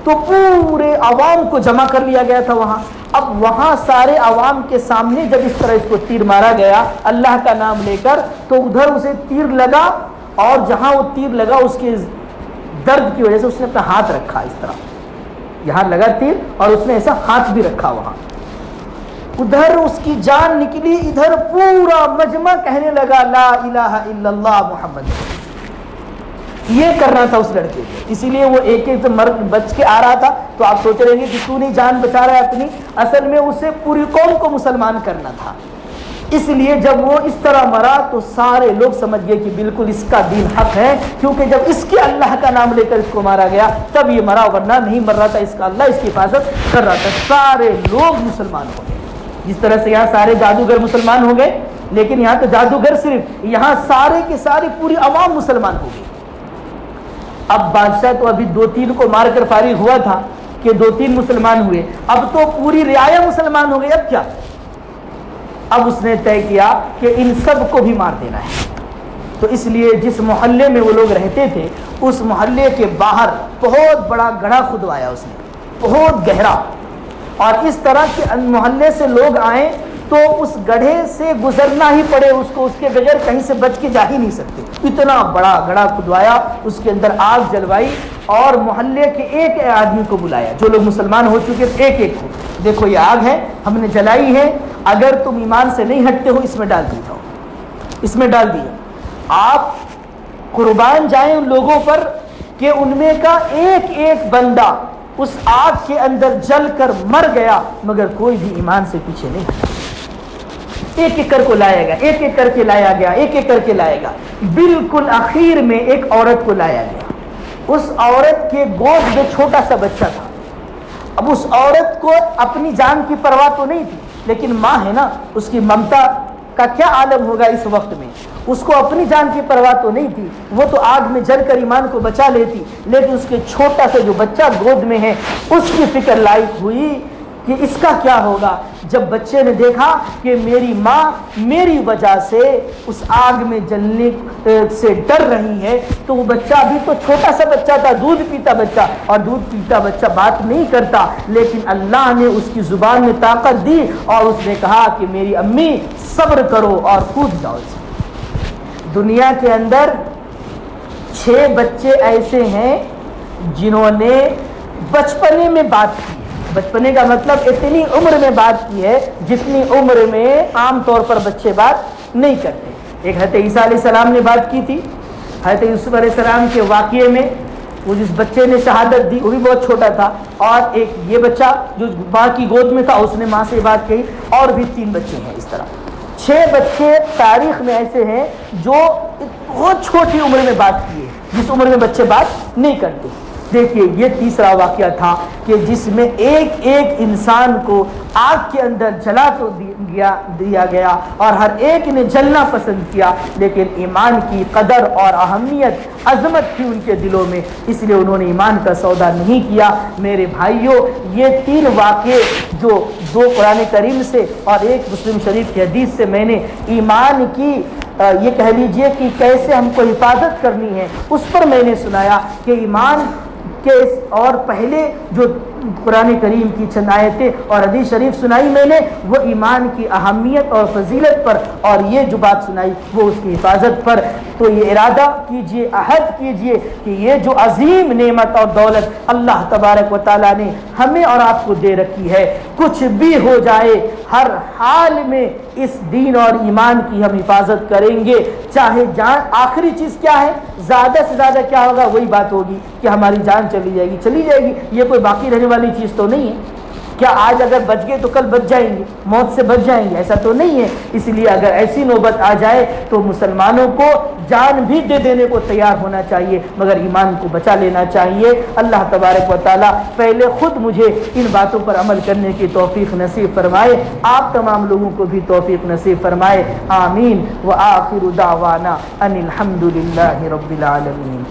تو پورے عوام کو جمع کر لیا گیا تھا وہاں. اب وہاں سارے عوام کے سامنے جب اس طرح اس کو تیر مارا گیا اللہ کا نام لے کر, تو ادھر اسے تیر لگا, اور جہاں وہ تیر لگا اس کے درد کی وجہ سے اس نے اپنا ہاتھ رکھا اس طرح, یہاں لگا تیر اور اس نے ایسا ہاتھ بھی رکھا وہاں, ادھر اس کی جان نکلی, ادھر پورا مجمع کہنے لگا لا الہ الا اللہ محمد. یہ کرنا تھا اس لڑکے کو, اسی لیے وہ ایک ایک بچ کے آ رہا تھا. تو آپ سوچ رہے ہیں کہ تو نہیں جان بچا رہا ہے اپنی, اصل میں اسے پوری قوم کو مسلمان کرنا تھا. اس لیے جب وہ اس طرح مرا تو سارے لوگ سمجھ گئے کہ بالکل اس کا دین حق ہے, کیونکہ جب اس کے اللہ کا نام لے کر اس کو مارا گیا تب یہ مرا, ورنہ نہیں مر رہا تھا, اس کا اللہ اس کی حفاظت کر رہا تھا. سارے لوگ مسلمان ہو گئے. جس طرح سے یہاں سارے جادوگر مسلمان ہو گئے, لیکن یہاں تو جادوگر صرف, یہاں سارے کے سارے پوری عوام مسلمان ہو گئی. اب بادشاہ تو ابھی 2-3 کو مار کر فارغ ہوا تھا کہ 2-3 مسلمان ہوئے, اب تو پوری رعایا مسلمان ہو گئی. اب کیا, اب اس نے طے کیا کہ ان سب کو بھی مار دینا ہے. تو اس لیے جس محلے میں وہ لوگ رہتے تھے اس محلے کے باہر بہت بڑا گڑھا کھدوایا اس نے، بہت گہرا، اور اس طرح کے محلے سے لوگ آئیں تو اس گڑھے سے گزرنا ہی پڑے اس کو، اس کے بغیر کہیں سے بچ کے جا ہی نہیں سکتے، اتنا بڑا گڑھا کھدوایا، اس کے اندر آگ جلوائی اور محلے کے ایک آدمی کو بلایا، جو لوگ مسلمان ہو چکے تھے ایک ایک کو، دیکھو یہ آگ ہے ہم نے جلائی ہے، اگر تم ایمان سے نہیں ہٹتے ہو اس میں ڈال دی جاؤ، اس میں ڈال دیا، آپ قربان جائیں ان لوگوں پر کہ ان میں کا ایک ایک بندہ اس آگ کے اندر جل کر مر گیا مگر کوئی بھی ایمان سے پیچھے نہیں ہٹا، ایک ایک کر کو لایا گیا، ایک ایک کر کے لایا گیا، ایک ایک کر کے لایا گیا، بالکل آخر میں ایک عورت کو لایا گیا، اس عورت کے گود میں چھوٹا سا بچہ تھا، اب اس عورت کو اپنی جان کی پرواہ تو نہیں تھی لیکن ماں ہے نا، اس کی ممتا کا کیا عالم ہوگا اس وقت میں، اس کو اپنی جان کی پرواہ تو نہیں تھی، وہ تو آگ میں جل کر ایمان کو بچا لیتی، لیکن اس کے چھوٹا سا جو بچہ گود میں ہے اس کی فکر لاحق ہوئی کہ اس کا کیا ہوگا، جب بچے نے دیکھا کہ میری ماں میری وجہ سے اس آگ میں جلنے سے ڈر رہی ہے، تو وہ بچہ بھی تو چھوٹا سا بچہ تھا، دودھ پیتا بچہ، اور دودھ پیتا بچہ بات نہیں کرتا، لیکن اللہ نے اس کی زبان میں طاقت دی اور اس نے کہا کہ میری امی صبر کرو اور کود جاؤ اس میں۔ دنیا کے اندر 6 بچے ایسے ہیں جنہوں نے بچپنے میں بات کی، بچپنے کا مطلب اتنی عمر میں بات کی ہے جتنی عمر میں عام طور پر بچے بات نہیں کرتے۔ ایک حضرت عیسیٰ علیہ السلام نے بات کی تھی، حضرت یوسف علیہ السلام کے واقعے میں وہ جس بچے نے شہادت دی وہ بھی بہت چھوٹا تھا، اور ایک یہ بچہ جو ماں کی گود میں تھا اس نے ماں سے بات کہی، اور بھی 3 بچے ہیں، اس طرح 6 بچے تاریخ میں ایسے ہیں جو بہت چھوٹی عمر میں بات کیے، جس عمر میں بچے بات نہیں کرتے۔ دیکھیے یہ تیسرا واقعہ تھا کہ جس میں ایک ایک انسان کو آگ کے اندر جلا تو دیا گیا اور ہر ایک نے جلنا پسند کیا، لیکن ایمان کی قدر اور اہمیت عظمت تھی ان کے دلوں میں، اس لیے انہوں نے ایمان کا سودا نہیں کیا۔ میرے بھائیوں، یہ 3 واقعے جو 2 قرآن کریم سے اور ایک مسلم شریف کی حدیث سے میں نے ایمان کی یہ کہہ لیجئے کہ کیسے ہم کو حفاظت کرنی ہے اس پر میں نے سنایا کہ ایمان کے، اور پہلے جو قرآن کریم کی چند آیتیں اور حدیث شریف سنائی میں نے وہ ایمان کی اہمیت اور فضیلت پر، اور یہ جو بات سنائی وہ اس کی حفاظت پر۔ تو یہ ارادہ کیجئے، عہد کیجئے کہ یہ جو عظیم نعمت اور دولت اللہ تبارک و تعالیٰ نے ہمیں اور آپ کو دے رکھی ہے، کچھ بھی ہو جائے ہر حال میں اس دین اور ایمان کی ہم حفاظت کریں گے، چاہے جان۔ آخری چیز کیا ہے؟ زیادہ سے زیادہ کیا ہوگا؟ وہی بات ہوگی کہ ہماری جان چلی جائے گی، یہ کوئی باقی رہنے والی چیز تو نہیں ہے۔ کیا آج اگر بچ گئے تو کل بچ جائیں گے، موت سے بچ جائیں گے؟ ایسا تو نہیں ہے۔ اس لیے اگر ایسی نوبت آ جائے تو مسلمانوں کو جان بھی دے دینے کو تیار ہونا چاہیے، مگر ایمان کو بچا لینا چاہیے۔ اللہ تبارک و تعالیٰ پہلے خود مجھے ان باتوں پر عمل کرنے کی توفیق نصیب فرمائے، آپ تمام لوگوں کو بھی توفیق نصیب فرمائے، آمین۔ وآخر دعوانا ان الحمد للہ رب العالمین۔